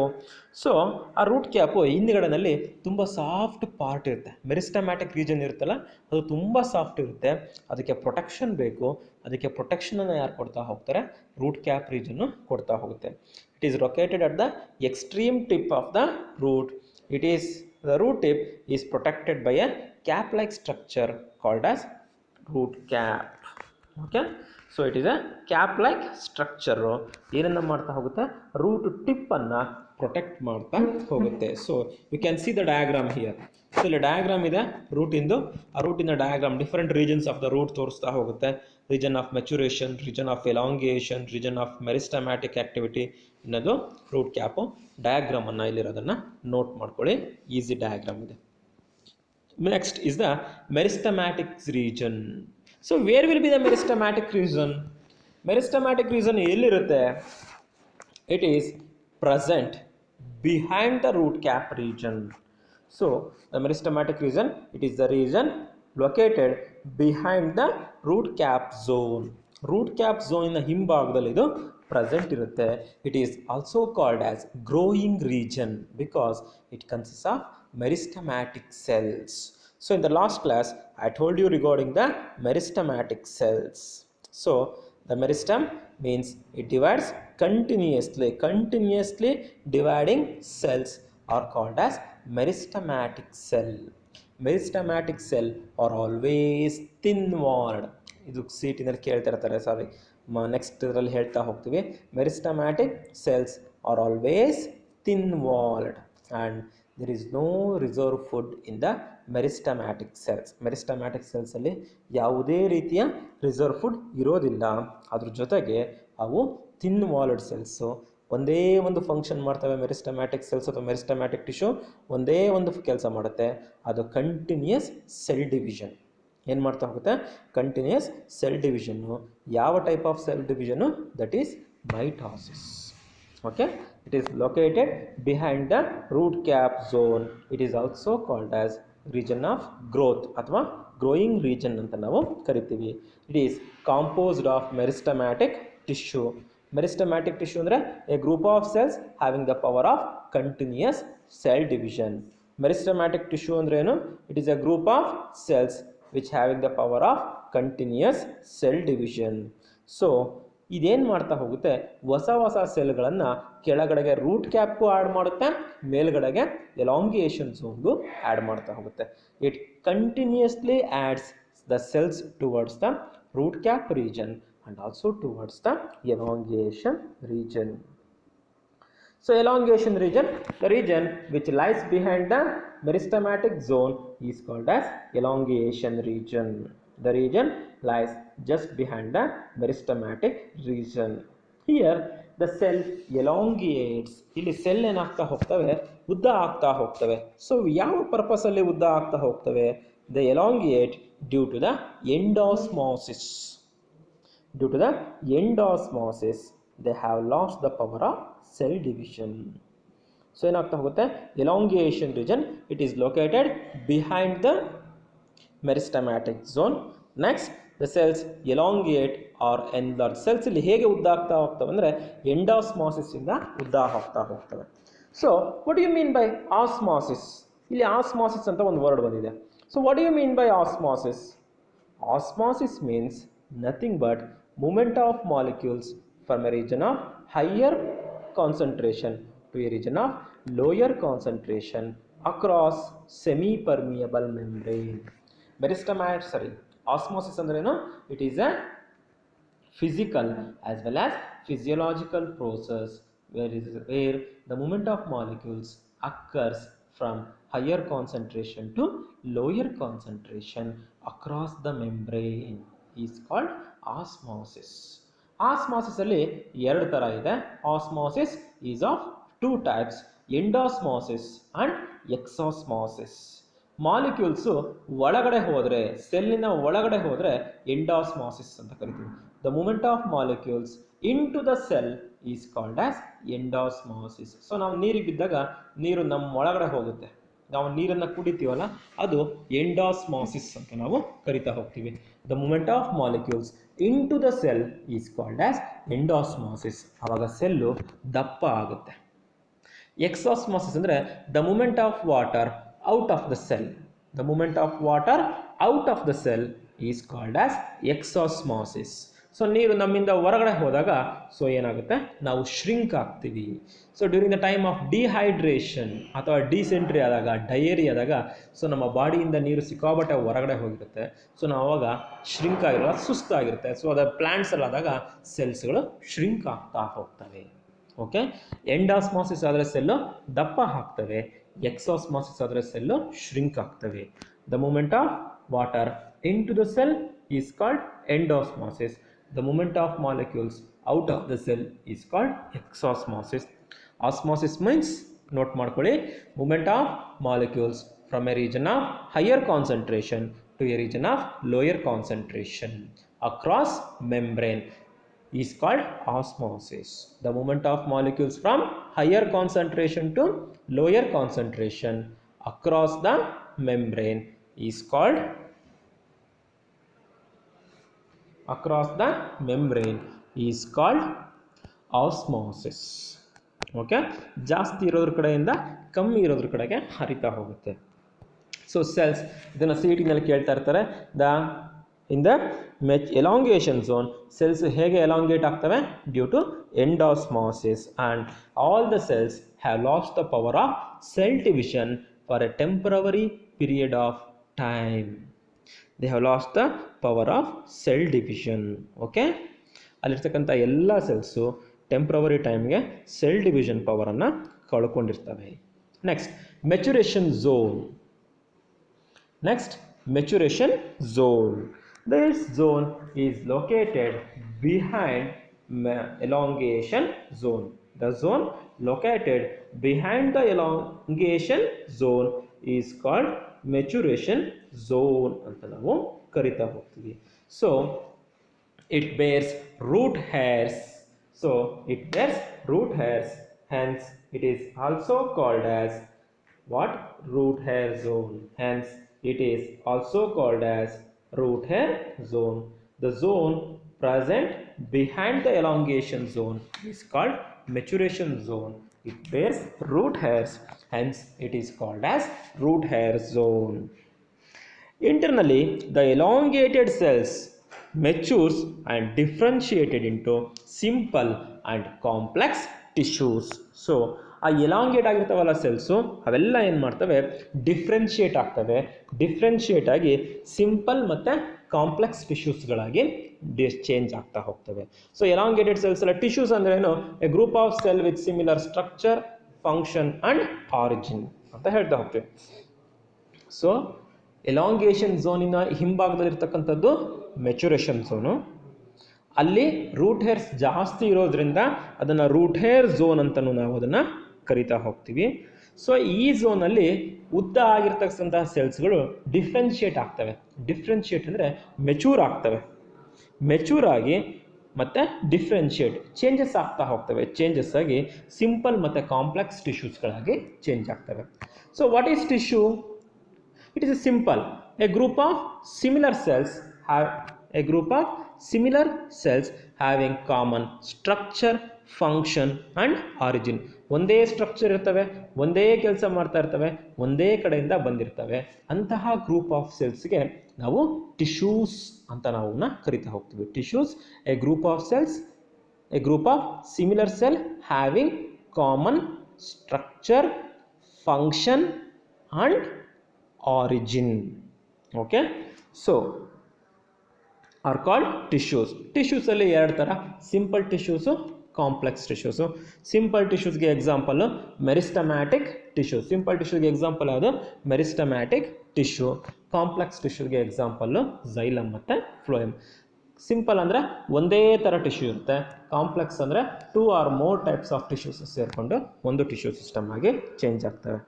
ಸೊ ಆ ರೂಟ್ ಕ್ಯಾಪು ಹಿಂದ್ಗಡೆನಲ್ಲಿ ತುಂಬ ಸಾಫ್ಟ್ ಪಾರ್ಟ್ ಇರುತ್ತೆ. ಮೆರಿಸ್ಟಮ್ಯಾಟಿಕ್ ರೀಜನ್ ಇರುತ್ತಲ್ಲ, ಅದು ತುಂಬ ಸಾಫ್ಟ್ ಇರುತ್ತೆ. ಅದಕ್ಕೆ ಪ್ರೊಟೆಕ್ಷನ್ ಬೇಕು. ಅದಕ್ಕೆ ಪ್ರೊಟೆಕ್ಷನನ್ನು ಯಾರು ಕೊಡ್ತಾ ಹೋಗ್ತಾರೆ? ರೂಟ್ ಕ್ಯಾಪ್ ರೀಜನ್ನು ಕೊಡ್ತಾ ಹೋಗುತ್ತೆ. It is located at the extreme tip of the root. The root tip is protected by a cap-like structure called as root cap. Okay. So it is a cap like structure ಏನನ್ನ ಮಾಡ್ತಾ ಹೋಗುತ್ತೆ, root ಟಿಪ್ಪನ್ನು protect ಮಾಡ್ತಾ ಹೋಗುತ್ತೆ. So you can see the diagram here. So ಇಲ್ಲಿ diagram ಇದೆ ರೂಟಿಂದು. ಆ ರೂಟಿನ diagram different regions of the root ತೋರಿಸ್ತಾ ಹೋಗುತ್ತೆ. Region of maturation, region of elongation, region of meristematic activity ಅನ್ನೋದು ರೂಟ್ ಕ್ಯಾಪು. ಡಯಾಗ್ರಾಮನ್ನು ಇಲ್ಲಿರೋದನ್ನು ನೋಟ್ ಮಾಡ್ಕೊಳ್ಳಿ, ಈಸಿ ಡಯಾಗ್ರಾಮ್ ಇದೆ. Next is the meristematic region. So where will be the meristematic region? Meristematic region ಎಲ್ಲಿರುತ್ತೆ? It is present behind the root cap region. So the meristematic region, it is the region located behind the root cap zone. Root cap zone in the ಹಿಂಭಾಗದಲ್ಲಿ ಇದು present ಇರುತ್ತೆ. It is also called as growing region because it consists of meristematic cells. So in the last class I told you regarding the meristematic cells. So the meristem means it divides continuously dividing cells are called as meristematic cell. Meristematic cell are always thin walled. ಇದು ಸೀಟಿನಲ್ಲಿ ಕೇಳ್ತಾ ಇರ್ತಾರೆ, ಸಾರಿ next ಇದರಲ್ಲಿ ಹೇಳ್ತಾ ಹೋಗ್ತೀವಿ. Meristematic cells are always thin walled and there is no reserve food in the meristematic cells. Meristematic cells ಅಲ್ಲಿ ಯಾವುದೇ ರೀತಿಯ reserve food ಇರೋದಿಲ್ಲ. ಅದ್ರ ಜೊತೆಗೆ ಅವು thin walled cells ಒಂದೇ ಒಂದು ಫಂಕ್ಷನ್ ಮಾಡ್ತವೆ. ಮೆರಿಸ್ಟಮ್ಯಾಟಿಕ್ ಸೆಲ್ಸ್ ಅಥವಾ ಮೆರಿಸ್ಟಮ್ಯಾಟಿಕ್ ಟಿಶ್ಯೂ ಒಂದೇ ಒಂದು ಕೆಲಸ ಮಾಡುತ್ತೆ, ಅದು ಕಂಟಿನ್ಯೂಯಸ್ ಸೆಲ್ ಡಿವಿಷನ್. ಏನು ಮಾಡ್ತಾ ಹೋಗುತ್ತೆ? Continuous cell division. ಯಾವ type of cell division? That is mitosis. Okay, it is located behind the root cap zone. It is also called as region of growth ಅಥವಾ growing region ಅಂತ ನಾವು ಕರಿತೀವಿ. It is composed of meristematic tissue. Meristematic tissue ಅಂದರೆ a group of cells having the power of continuous cell division. Meristematic tissue ಅಂದ್ರೆ ಏನು? It is a group of cells which having the power of continuous cell division. So ಇದೇನು ಮಾಡ್ತಾ ಹೋಗುತ್ತೆ? ಹೊಸ ಹೊಸ ಸೆಲ್ಗಳನ್ನು ಕೆಳಗಡೆಗೆ root ಕ್ಯಾಪ್ಗೂ add ಮಾಡುತ್ತೆ, ಮೇಲ್ಗಡೆಗೆ ಎಲಾಂಗೇಷನ್ ಝೋನ್ಗೂ ಆ್ಯಡ್ ಮಾಡ್ತಾ ಹೋಗುತ್ತೆ. It continuously adds the cells towards the root cap region and also towards the elongation region. So elongation region, the region which lies behind the meristematic zone is called as elongation region. The region lies just behind the meristematic region. Here the cell elongates. ಇಲ್ಲಿ cell ಏನಾಗ್ತಾ ಹೋಗ್ತವೆ? ಉದ್ದ ಆಗ್ತಾ ಹೋಗ್ತವೆ. So ಯಾವ purpose ಅಲ್ಲಿ ಉದ್ದ ಆಗ್ತಾ ಹೋಗ್ತವೆ? They elongate due to the endosmosis. Due to the endosmosis, they have lost the power of cell division. So ಏನಾಗ್ತಾ ಹೋಗುತ್ತೆ? Elongation region, it is located behind the meristematic zone. Next, the cells elongate or enlarge. Cells ಇಲ್ಲಿ ಹೇಗೆ ಉದ್ದ ಆಗ್ತಾ ಹೋಗ್ತವೆ ಅಂದರೆ ಎಂಡಾಸ್ಮಾಸಿಸ್ ಇಂದ ಉದ್ದ ಆಗ್ತಾ ಹೋಗ್ತವೆ. So what do you mean by osmosis? ಇಲ್ಲಿ ಆಸ್ಮಾಸಿಸ್ ಅಂತ ಒಂದು ವರ್ಡ್ ಬಂದಿದೆ. So what do you mean by osmosis? Osmosis means nothing but movement of molecules from a region of higher concentration to a region of lower concentration across semi-permeable membrane. Osmosis ಅಂದ್ರೇನು? It is a physical as well as physiological process where the movement of molecules occurs from higher concentration to lower concentration across the membrane is called osmosis. Osmosis ಅಲ್ಲಿ ಎರಡು ತರ ಇದೆ. Osmosis is of two types, endosmosis and exosmosis. Molecules ಒಳಗಡೆ ಹೋದರೆ, ಸೆಲ್ಲಿನ ಒಳಗಡೆ ಹೋದರೆ endosmosis ಅಂತ ಕರಿತೀವಿ. The movement of molecules into the cell is called as endosmosis. So ನಾವು ನೀರಿಗೆ ಬಿದ್ದಾಗ ನೀರು ನಮ್ಮ ಒಳಗಡೆ ಹೋಗುತ್ತೆ, ನಾವು ನೀರನ್ನು ಕುಡಿತೀವಲ್ಲ, ಅದು ಎಂಡಾಸ್ಮಾಸಿಸ್ ಅಂತ ನಾವು ಕರಿತಾ ಹೋಗ್ತೀವಿ. The movement of molecules into the cell is called as endosmosis. ಆವಾಗ ಸೆಲ್ಲು ದಪ್ಪ ಆಗುತ್ತೆ. ಎಕ್ಸಾಸ್ಮಾಸಿಸ್ ಅಂದರೆ the movement of water out of the cell. The movement of water out of the cell is called as exosmosis. So ನೀರು ನಮ್ಮಿಂದ ಹೊರಗಡೆ ಹೋದಾಗ so ಏನಾಗುತ್ತೆ, ನಾವು ಶ್ರಿಂಕ್ ಆಗ್ತೀವಿ. So during the time of dehydration ಅಥವಾ ಡಿಸೆಂಟ್ರಿ ಆದಾಗ, ಡಯೇರಿ ಆದಾಗ, ಸೊ ನಮ್ಮ ಬಾಡಿಯಿಂದ ನೀರು ಸಿಕ್ಕಾಬಟ್ಟೆ ಹೊರಗಡೆ ಹೋಗಿರುತ್ತೆ. ಸೊ ನಾವು ಅವಾಗ ಶ್ರಿಂಕ್ ಆಗಿರಲ್ಲ, ಸುಸ್ತಾಗಿರುತ್ತೆ. ಸೊ ಅದರ ಪ್ಲ್ಯಾಂಟ್ಸಲ್ಲಾದಾಗ ಸೆಲ್ಸ್ಗಳು ಶ್ರಿಂಕ್ ಆಗ್ತಾ ಹೋಗ್ತವೆ. ಓಕೆ, ಎಂಡಾಸ್ಮಾಸಿಸ್ ಆದರೆ ಸೆಲ್ಲು ದಪ್ಪ ಆಗ್ತವೆ, ಎಕ್ಸಾಸ್ಮಾಸಿಸ್ ಆದರೆ ಸೆಲ್ಲು ಶ್ರಿಂಕ್ ಆಗ್ತವೆ. The movement of water into the cell is called endosmosis. The movement of molecules out of the cell is called exosmosis. Osmosis means, note ಮಾಡ್ಕೊಳ್ಳಿ, movement of molecules from a region of higher concentration to a region of lower concentration across membrane is called osmosis. The movement of molecules from higher concentration to lower concentration across the membrane is called osmosis. Okay, ಜಾಸ್ತಿ ಇರೋದ್ರ ಕಡೆಯಿಂದ ಕಮ್ಮಿ ಇರೋದ್ರ ಕಡೆಗೆ ಹರಿತಾ ಹೋಗುತ್ತೆ. So cells ಇದನ್ನು C E ಟಿನಲ್ಲಿ ಕೇಳ್ತಾ ಇರ್ತಾರೆ. In the elongation zone, cells ಹೇಗೆ elongate ಆಗ್ತವೆ? Due to endosmosis. And all the cells have lost the power of cell division for a temporary period of time. They have lost the power of cell division. Okay, ಅಲ್ಲಿರ್ತಕ್ಕಂಥ ಎಲ್ಲ cells temporary ಟೈಮ್ಗೆ cell division ಪವರನ್ನು ಕಳ್ಕೊಂಡಿರ್ತವೆ. Next maturation zone. This zone is located behind elongation zone. The zone located behind the elongation zone is called maturation zone ಅಂತ ನಾವು ಕರಿತಾ ಹೋಗ್ತೀವಿ. So it bears root hairs. Hence it is also called as what? Root hair zone. Hence it is also called as root hair zone. The zone present behind the elongation zone is called maturation zone. It bears root hairs, hence it is called as root hair zone. Internally, the elongated cells matures and differentiated into simple and complex tissues. So ಆ elongate ಆಗಿರ್ತಾವಲ್ಲ cells, ಅವೆಲ್ಲ ಏನು ಮಾಡ್ತವೆ? Differentiate ಆಗ್ತವೆ. Differentiate ಆಗಿ simple ಮತ್ತು complex ಟಿಶ್ಯೂಸ್ಗಳಾಗಿ change ಆಗ್ತಾ ಹೋಗ್ತವೆ. So elongated cells ಎಲ್ಲ ಟಿಶ್ಯೂಸ್ ಅಂದ್ರೆ ಏನು? A group of cell with similar structure, function and origin ಅಂತ ಹೇಳ್ತಾ ಹೋಗ್ತೇವೆ. ಸೊ ಎಲಾಂಗೇಷನ್ ಝೋನಿನ ಹಿಂಭಾಗದಲ್ಲಿರ್ತಕ್ಕಂಥದ್ದು ಮೆಚುರೇಷನ್ ಝೋನು. ಅಲ್ಲಿ ರೂಟ್ ಹೇರ್ಸ್ ಜಾಸ್ತಿ ಇರೋದ್ರಿಂದ ಅದನ್ನು ರೂಟ್ ಹೇರ್ ಝೋನ್ ಅಂತಲೂ ನಾವು ಅದನ್ನು ಕರಿತಾ ಹೋಗ್ತೀವಿ. ಸೊ ಈ ಝೋನಲ್ಲಿ ಉದ್ದ ಆಗಿರ್ತಕ್ಕಂತಹ ಸೆಲ್ಸ್ಗಳು ಡಿಫ್ರೆನ್ಷಿಯೇಟ್ ಆಗ್ತವೆ. ಡಿಫ್ರೆನ್ಷಿಯೇಟ್ ಅಂದರೆ ಮೆಚೂರ್ ಆಗ್ತವೆ. ಮೆಚೂರ್ ಆಗಿ ಮತ್ತು ಡಿಫ್ರೆನ್ಷಿಯೇಟ್ ಚೇಂಜಸ್ ಆಗ್ತಾ ಹೋಗ್ತವೆ. ಚೇಂಜಸ್ ಆಗಿ ಸಿಂಪಲ್ ಮತ್ತು ಕಾಂಪ್ಲೆಕ್ಸ್ ಟಿಶ್ಯೂಸ್ಗಳಾಗಿ ಚೇಂಜ್ ಆಗ್ತವೆ. So what is tissue? It is simple. A group of similar cells having common structure, function and origin. ಒಂದೇ ಸ್ಟ್ರಕ್ಚರ್ ಇರ್ತವೆ, ಒಂದೇ ಕೆಲಸ ಮಾಡ್ತಾ ಇರ್ತವೆ, ಒಂದೇ ಕಡೆಯಿಂದ ಬಂದಿರ್ತವೆ. ಅಂತಹ ಗ್ರೂಪ್ ಆಫ್ ಸೆಲ್ಸ್ಗೆ ನಾವು ಟಿಶ್ಯೂಸ್ ಅಂತ ನಾವು ಕರಿತಾ ಹೋಗ್ತೀವಿ. Tissues, a group of similar cell having common structure, function and origin. Okay, so are called tissues. ಟಿಶ್ಯೂಸಲ್ಲಿ ಎರಡು ಥರ, simple tissues, complex tissues. Simple ಟಿಶ್ಯೂಸ್ಗೆ ಎಕ್ಸಾಂಪಲ್ಲು ಮೆರಿಸ್ಟಮ್ಯಾಟಿಕ್ ಟಿಶ್ಯೂ. ಸಿಂಪಲ್ ಟಿಶ್ಯೂಗೆ ಎಕ್ಸಾಂಪಲ್ ಯಾವುದು? Meristematic tissue. ಕಾಂಪ್ಲೆಕ್ಸ್ ಟಿಶ್ಯೂಗೆ ಎಕ್ಸಾಂಪಲ್ಲು ಝೈಲಮ್ ಮತ್ತು phloem. Simple ಅಂದರೆ ಒಂದೇ ಥರ ಟಿಶ್ಯೂ ಇರುತ್ತೆ. ಕಾಂಪ್ಲೆಕ್ಸ್ ಅಂದರೆ 2 or more types of tissues ಸೇರಿಕೊಂಡು ಒಂದು ಟಿಶ್ಯೂ ಸಿಸ್ಟಮ್ ಆಗಿ ಚೇಂಜ್ ಆಗ್ತವೆ.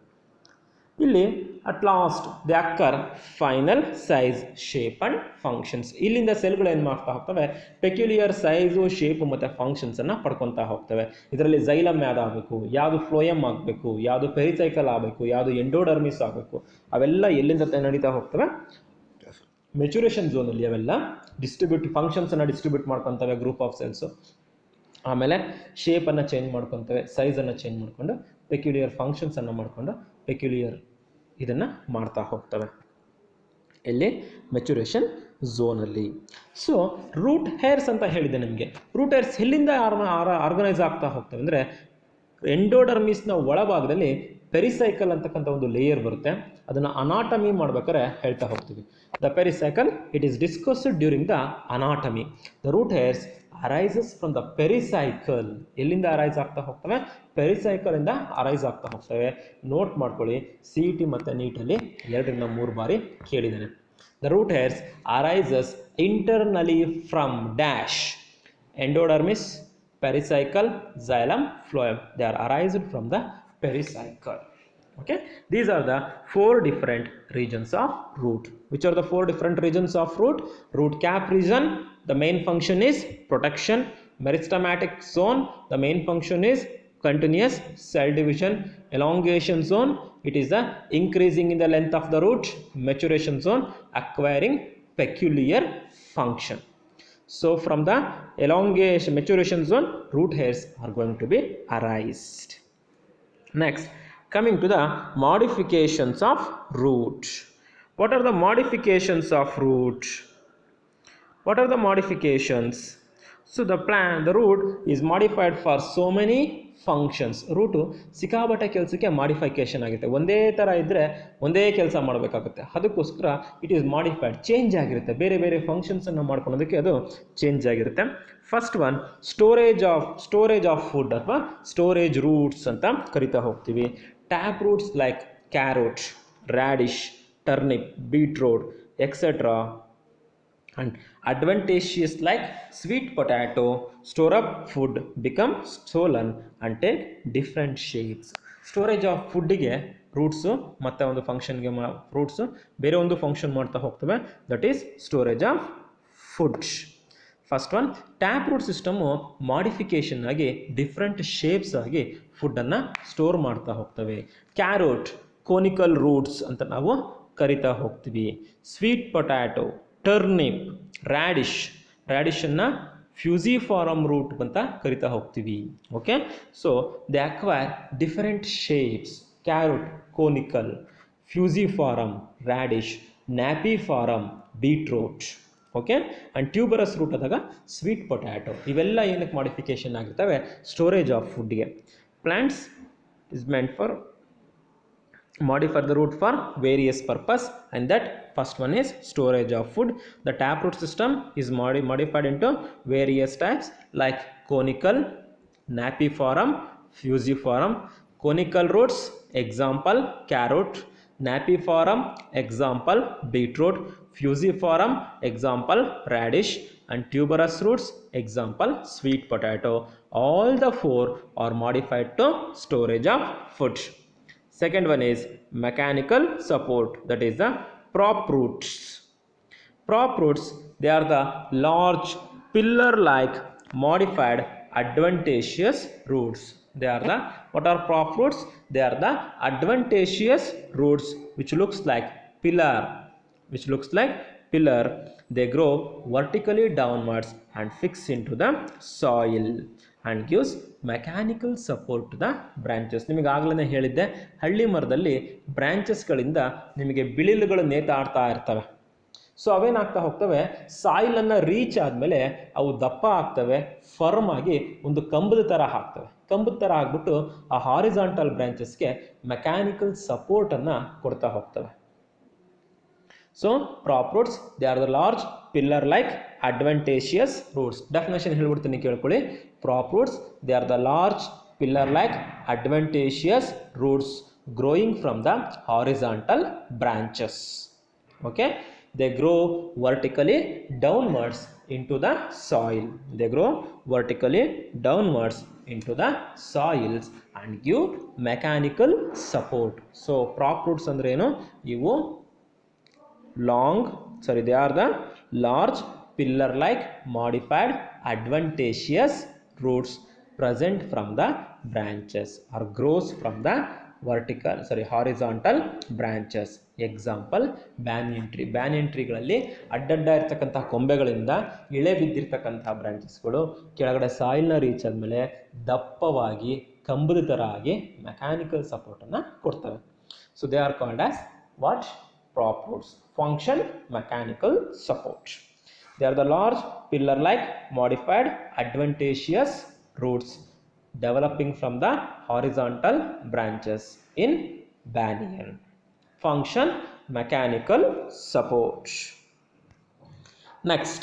ಇಲ್ಲಿ at last they occur final size, shape and functions. ಇಲ್ಲಿಂದ ಸೆಲ್ಗಳು ಏನು ಮಾಡ್ತಾ ಹೋಗ್ತವೆ? ಪೆಕ್ಯುಲಿಯರ್ ಸೈಜು, ಶೇಪು ಮತ್ತು ಫಂಕ್ಷನ್ಸನ್ನು ಪಡ್ಕೊತಾ ಹೋಗ್ತವೆ. ಇದರಲ್ಲಿ ಝೈಲಮ್ ಯಾವುದು ಆಗಬೇಕು, ಯಾವುದು ಫ್ಲೋಯಮ್ ಆಗಬೇಕು, ಯಾವುದು ಪೆರಿಸೈಕಲ್ ಆಗಬೇಕು, ಯಾವುದು ಎಂಡೋಡರ್ಮಿಸ್ ಆಗಬೇಕು, ಅವೆಲ್ಲ ಎಲ್ಲಿಂದ ನಡೀತಾ ಹೋಗ್ತವೆ? ಮೆಚುರೇಷನ್ ಝೋನಲ್ಲಿ ಅವೆಲ್ಲ ಫಂಕ್ಷನ್ಸನ್ನು ಡಿಸ್ಟ್ರಿಬ್ಯೂಟ್ ಮಾಡ್ಕೊತವೆ ಗ್ರೂಪ್ ಆಫ್ ಸೆಲ್ಸು. ಆಮೇಲೆ ಶೇಪನ್ನು ಚೇಂಜ್ ಮಾಡ್ಕೊತವೆ, ಸೈಜನ್ನು ಚೇಂಜ್ ಮಾಡಿಕೊಂಡು ಪೆಕ್ಯುಲಿಯರ್ ಫಂಕ್ಷನ್ಸನ್ನು ಮಾಡಿಕೊಂಡು ಪೆಕ್ಯುಲಿಯರ್ ಇದನ್ನು ಮಾಡ್ತಾ ಹೋಗ್ತವೆ. ಇಲ್ಲಿ ಮೆಚುರೇಷನ್ ಝೋನಲ್ಲಿ. ಸೊ ರೂಟ್ ಹೇರ್ಸ್ ಅಂತ ಹೇಳಿದೆ ನಿಮಗೆ. ರೂಟ್ ಹೇರ್ಸ್ ಎಲ್ಲಿಂದ ಆರ್ಗನೈಸ್ ಆಗ್ತಾ ಹೋಗ್ತವೆ ಅಂದರೆ ಎಂಡೋಡರ್ಮಿಸ್ನ ಒಳಭಾಗದಲ್ಲಿ ಪೆರಿಸೈಕಲ್ ಅಂತಕ್ಕಂಥ ಒಂದು ಲೇಯರ್ ಬರುತ್ತೆ. ಅದನ್ನು ಅನಾಟಮಿ ಮಾಡ್ಬೇಕಾದ್ರೆ ಹೇಳ್ತಾ ಹೋಗ್ತೀವಿ. The pericycle it is discussed during the anatomy. The root hairs arises from the pericycle. ಎಲ್ಲಿಂದ ಅರೈಸ್ ಆಗ್ತಾ ಹೋಗ್ತವೆ? ಪೆರಿಸೈಕಲ್ ಇಂದ ಅರೈಸ್ ಆಗ್ತಾ ಹೋಗ್ತವೆ. ನೋಟ್ ಮಾಡ್ಕೊಳ್ಳಿ, CET ಮತ್ತು ನೀಟಲ್ಲಿ 2-3 ಬಾರಿ ಕೇಳಿದ್ದೇನೆ. The root hairs arises internally from dash endodermis, pericycle, xylem, phloem. They are arised from the pericycle. Okay, these are the 4 different regions of root. Which are the 4 different regions of root? Root cap region, the main function is protection. Meristematic zone, the main function is continuous cell division. Elongation zone, it is the increasing in the length of the root. Maturation zone, acquiring peculiar function. So from the elongation maturation zone, root hairs are going to be arised. Next, coming to the modifications of root. What are the modifications of root? What are the modifications? So the root is modified for so many functions. Root ಸಿಕ್ಕಾಬಟ್ಟೆ ಕೆಲಸಕ್ಕೆ modification ಆಗುತ್ತೆ. ಒಂದೇ ಥರ ಇದ್ದರೆ ಒಂದೇ ಕೆಲಸ ಮಾಡಬೇಕಾಗುತ್ತೆ. ಅದಕ್ಕೋಸ್ಕರ ಇಟ್ ಈಸ್ ಮಾಡಿಫೈಡ್, ಚೇಂಜ್ ಆಗಿರುತ್ತೆ. ಬೇರೆ ಬೇರೆ ಫಂಕ್ಷನ್ಸನ್ನು ಮಾಡ್ಕೊಳೋದಕ್ಕೆ ಅದು ಚೇಂಜ್ ಆಗಿರುತ್ತೆ. First one storage of food ಅಥವಾ ಸ್ಟೋರೇಜ್ ರೂಟ್ಸ್ ಅಂತ ಕರಿತಾ ಹೋಗ್ತೀವಿ. Tap roots like carrot, radish, turnip, beetroot etcetera. And adventitious like sweet potato store up food, become stolen and take different shapes. Storage of ಫುಡ್ಡಿಗೆ roots ಮತ್ತು ಒಂದು ಫಂಕ್ಷನ್ಗೆ roots ಬೇರೆ ಒಂದು ಫಂಕ್ಷನ್ ಮಾಡ್ತಾ ಹೋಗ್ತವೆ. That is storage of food. First one tap root system modification ಆಗಿ different shapes ಆಗಿ ಫುಡ್ಡನ್ನು ಸ್ಟೋರ್ ಮಾಡ್ತಾ ಹೋಗ್ತವೆ. ಕ್ಯಾರೋಟ್ ಕೋನಿಕಲ್ ರೂಟ್ಸ್ ಅಂತ ನಾವು ಕರಿತಾ ಹೋಗ್ತೀವಿ. ಸ್ವೀಟ್ ಪೊಟ್ಯಾಟೊ, ಟರ್ನಿಪ್, ರ್ಯಾಡಿಶನ್ನು ಫ್ಯೂಸಿಫಾರಮ್ ರೂಟ್ ಅಂತ ಕರಿತಾ ಹೋಗ್ತೀವಿ. Okay, so they acquire different shapes. Carrot conical, fusiform radish, napiform beetroot. Okay, and tuberous root ಆದಾಗ ಸ್ವೀಟ್ ಪೊಟ್ಯಾಟೊ. ಇವೆಲ್ಲ ಏನಕ್ಕೆ ಮಾಡಿಫಿಕೇಶನ್ ಆಗಿರ್ತವೆ? ಸ್ಟೋರೇಜ್ ಆಫ್ ಫುಡ್ಗೆ. Plants is meant for modify the root for various purpose, and that first one is storage of food. The taproot system is modified into various types like conical, napiform, fusiform. Conical roots example carrot, napiform example beetroot, fusiform example radish, and tuberous roots example sweet potato. All the 4 are modified to storage of food. Second one is mechanical support, that is the prop roots. Prop roots, they are the large pillar like modified adventitious roots. They are the, what are prop roots? They are the adventitious roots which looks like pillar. They grow vertically downwards and fix into the soil and gives mechanical support to the branches. ನಿಮಗೆ ಆಗಲೇ ಹೇಳಿದ್ದೆ, ಹಳ್ಳಿ ಮರದಲ್ಲಿ ಬ್ರಾಂಚಸ್ಗಳಿಂದ ನಿಮಗೆ ಬಿಳಿಲುಗಳು ನೇತಾಡ್ತಾ ಇರ್ತವೆ. So ಅವೇನಾಗ್ತಾ ಹೋಗ್ತವೆ, ಸಾಯಿಲನ್ನು reach ಆದಮೇಲೆ ಅವು ದಪ್ಪ ಆಗ್ತವೆ, ಫರ್ಮ್ ಆಗಿ ಒಂದು ಕಂಬದ ಥರ ಆಗ್ಬಿಟ್ಟು ಆ ಹಾರಿಜಾಂಟಲ್ ಬ್ರಾಂಚಸ್ಗೆ ಮೆಕ್ಯಾನಿಕಲ್ ಸಪೋರ್ಟನ್ನು ಕೊಡ್ತಾ ಹೋಗ್ತವೆ. So prop roots, they are the large pillar like adventitious roots. Definition ಹೇಳ್ಬಿಡ್ತೀನಿ ಕೇಳ್ಕೊಳ್ಳಿ. Prop roots, they are the large pillar like adventitious roots growing from the horizontal branches. Okay, they grow vertically downwards into the soil. And give mechanical support. So prop roots ಅಂದ್ರೆ ಏನು? ಇವು they are the large pillar like modified adventitious roots present from the branches or grows from the horizontal branches. Example banyan tree. Banyan ಟ್ರೀಗಳಲ್ಲಿ ಅಡ್ಡಡ್ಡ ಇರ್ತಕ್ಕಂಥ ಕೊಂಬೆಗಳಿಂದ ಇಳೆ ಬಿದ್ದಿರ್ತಕ್ಕಂಥ ಬ್ರಾಂಚಸ್ಗಳು ಕೆಳಗಡೆ ಸಾಯಿಲ್ನ reach ಆದಮೇಲೆ ದಪ್ಪವಾಗಿ ಕಂಬದ ಥರ ಆಗಿ ಮೆಕ್ಯಾನಿಕಲ್ ಸಪೋರ್ಟನ್ನು ಕೊಡ್ತವೆ. So they R called as what? prop roots. Function mechanical support. They are the large pillar-like modified adventitious roots developing from the horizontal branches in banyan. Function mechanical support. Next,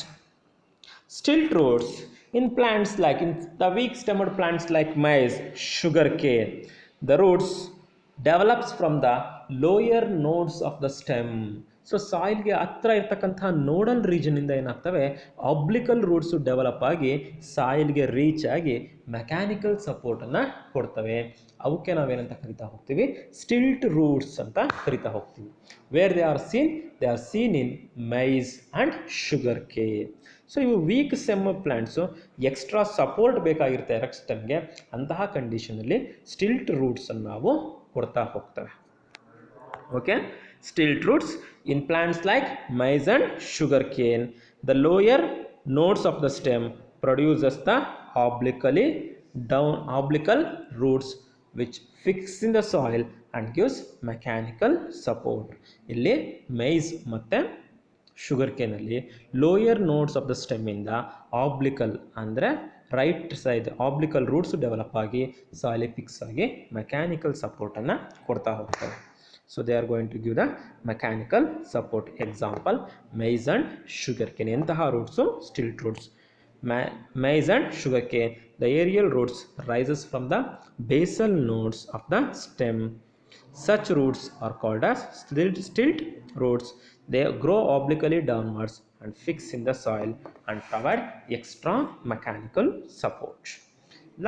stilt roots in plants like in the weak stemmed plants like maize, sugarcane. The roots develops from the lower nodes of the stem. So ಸಾಯಿಲ್ಗೆ ಹತ್ರ ಇರ್ತಕ್ಕಂಥ nodal ರೀಜನಿಂದ ಏನಾಗ್ತವೆ oblique roots develop ಆಗಿ ಸಾಯಿಲ್ಗೆ reach ಆಗಿ mechanical ಸಪೋರ್ಟನ್ನು ಕೊಡ್ತವೆ. ಅವಕ್ಕೆ ನಾವೇನಂತ ಕರಿತಾ ಹೋಗ್ತೀವಿ, ಸ್ಟಿಲ್ಟ್ ರೂಟ್ಸ್ ಅಂತ ಕರಿತಾ ಹೋಗ್ತೀವಿ. Where they are seen in maize and sugarcane. So ಇವು weak stem plants extra support ಬೇಕಾಗಿರುತ್ತೆ ಎರೆಕ್ಟ್ ಸ್ಟೆಮ್ಗೆ. ಅಂತಹ ಕಂಡೀಷನಲ್ಲಿ ಸ್ಟಿಲ್ಟ್ ರೂಟ್ಸನ್ನು ನಾವು ಕೊಡ್ತಾ ಹೋಗ್ತವೆ. Okay, stilt roots in plants like maize and sugar cane. The lower nodes of the stem produces the oblique roots which fix in the soil and gives mechanical support. ಇಲ್ಲಿ maize ಮತ್ತು sugar ಕೇನಲ್ಲಿ lower nodes of the ಸ್ಟೆಮ್ಮಿಂದ oblique ಅಂದರೆ right side oblique roots develop ಆಗಿ ಸಾಯಿಲಿಗೆ fix ಆಗಿ mechanical ಸಪೋರ್ಟನ್ನು ಕೊಡ್ತಾ ಹೋಗ್ತವೆ. So they are going to give the mechanical support. Example, maize and sugarcane. ಎಂತಹ roots stilt roots. Maize and sugarcane, the aerial roots rises from the basal nodes of the stem. Such roots are called as stilt roots. They grow obliquely downwards and fix in the soil and provide extra mechanical support.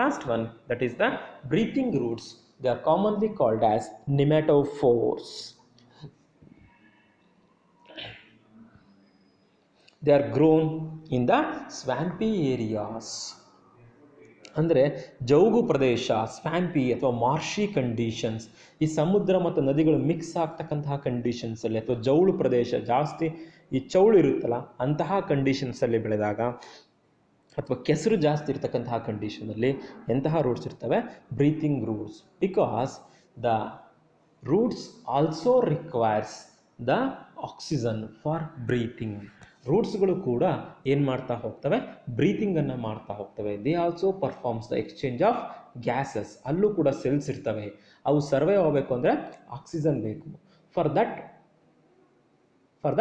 Last one, that is the breathing roots. They are commonly called as nematophores. They are grown in the swampy areas. ಅಂದರೆ ಜೌಗು ಪ್ರದೇಶ, ಸ್ವ್ಯಾಂಪಿ ಅಥವಾ ಮಾರ್ಷಿ conditions, ಈ ಸಮುದ್ರ ಮತ್ತು ನದಿಗಳು mix ಆಗ್ತಕ್ಕಂತಹ ಕಂಡೀಷನ್ಸಲ್ಲಿ ಅಥವಾ ಜೌಳು ಪ್ರದೇಶ ಜಾಸ್ತಿ ಈ ಚೌಳು ಇರುತ್ತಲ್ಲ ಅಂತಹ ಕಂಡೀಷನ್ಸಲ್ಲಿ ಬೆಳೆದಾಗ ಅಥವಾ ಕೆಸರು ಜಾಸ್ತಿ ಇರ್ತಕ್ಕಂತಹ ಕಂಡೀಷನಲ್ಲಿ ಎಂತಹ ರೂಟ್ಸ್ ಇರ್ತವೆ, breathing roots. Because the roots also requires the oxygen for breathing. ರೂಟ್ಸ್ಗಳು ಕೂಡ ಏನು ಮಾಡ್ತಾ ಹೋಗ್ತವೆ, ಬ್ರೀತಿಂಗನ್ನು ಮಾಡ್ತಾ ಹೋಗ್ತವೆ. They also performs the exchange of gases. ಅಲ್ಲೂ ಕೂಡ ಸೆಲ್ಸ್ ಇರ್ತವೆ, ಅವು ಸರ್ವೈವ್ ಆಗಬೇಕು ಅಂದರೆ ಆಕ್ಸಿಜನ್ ಬೇಕು. For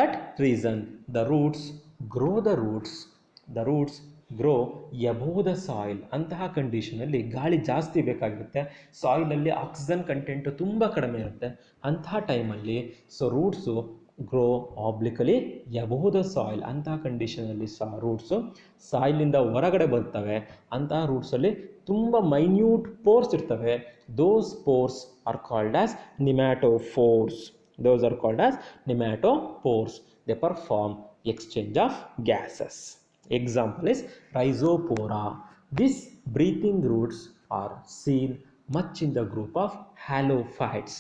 that reason the roots grow above the soil. ಅಂತಹ ಕಂಡೀಷನಲ್ಲಿ ಗಾಳಿ ಜಾಸ್ತಿ ಬೇಕಾಗಿರುತ್ತೆ, ಸಾಯಿಲಲ್ಲಿ ಆಕ್ಸಿಜನ್ ಕಂಟೆಂಟು ತುಂಬ ಕಡಿಮೆ ಇರುತ್ತೆ. ಅಂತಹ ಟೈಮಲ್ಲಿ so roots grow ಆಬ್ಲಿಕಲಿ above the soil. ಅಂತಹ ಕಂಡೀಷನಲ್ಲಿ ರೂಟ್ಸು ಸಾಯಿಲಿಂದ ಹೊರಗಡೆ ಬರ್ತವೆ. ಅಂತಹ ರೂಟ್ಸಲ್ಲಿ ತುಂಬ ಮೈನ್ಯೂಟ್ ಪೋರ್ಸ್ ಇರ್ತವೆ. Those pores are called as nematophores. They perform exchange of gases. Example is rhizopora. These breathing roots are seen much in the group of halophytes.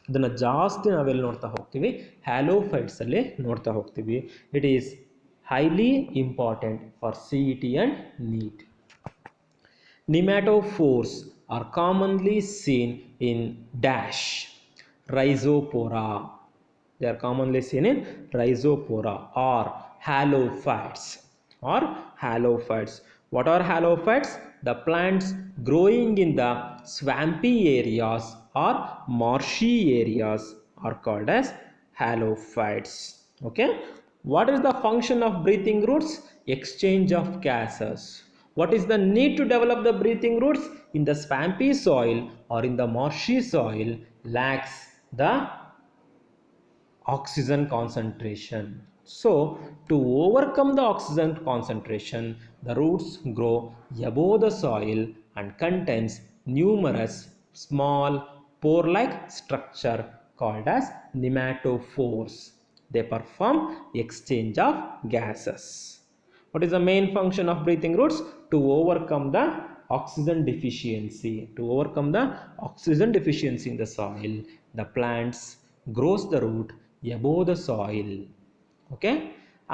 ಇದನ್ನು ಜಾಸ್ತಿ ನಾವೆಲ್ಲಿ ನೋಡ್ತಾ ಹೋಗ್ತೀವಿ, ಹ್ಯಾಲೋಫೈಟ್ಸಲ್ಲಿ ನೋಡ್ತಾ ಹೋಗ್ತೀವಿ. It is highly important for CET and NEET. Nematophores are commonly seen in dash rhizopora. They are commonly seen in rhizopora or halophytes. What are halophytes? The plants growing in the swampy areas or marshy areas are called as halophytes. Okay, what is the function of breathing roots? Exchange of gases. What is the need to develop the breathing roots? In the swampy soil or in the marshy soil lacks the oxygen concentration. So to overcome the oxygen concentration, the roots grow above the soil and contains numerous small pore-like structure called as nematophores. They perform exchange of gases. What is the main function of breathing roots? To overcome the oxygen deficiency. In the soil, the plants grows the root above the soil. Okay,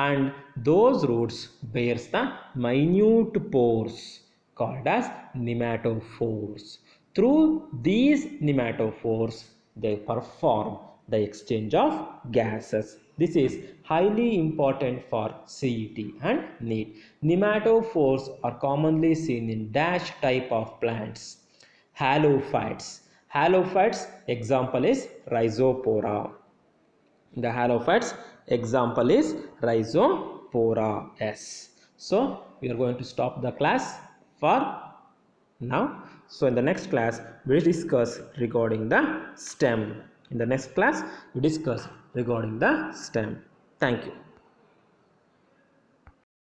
and those roots bears the minute pores called as nematophores. Through these nematophores they perform the exchange of gases. This is highly important for CET and NEET. Nematophores are commonly seen in dash type of plants. Halophytes. Halophytes example is Rhizopora. The halophytes example is Rhizopora. Yes. So we are going to stop the class for now. So in the next class we will discuss regarding the stem. In the next class we discuss regarding the stem. Thank you.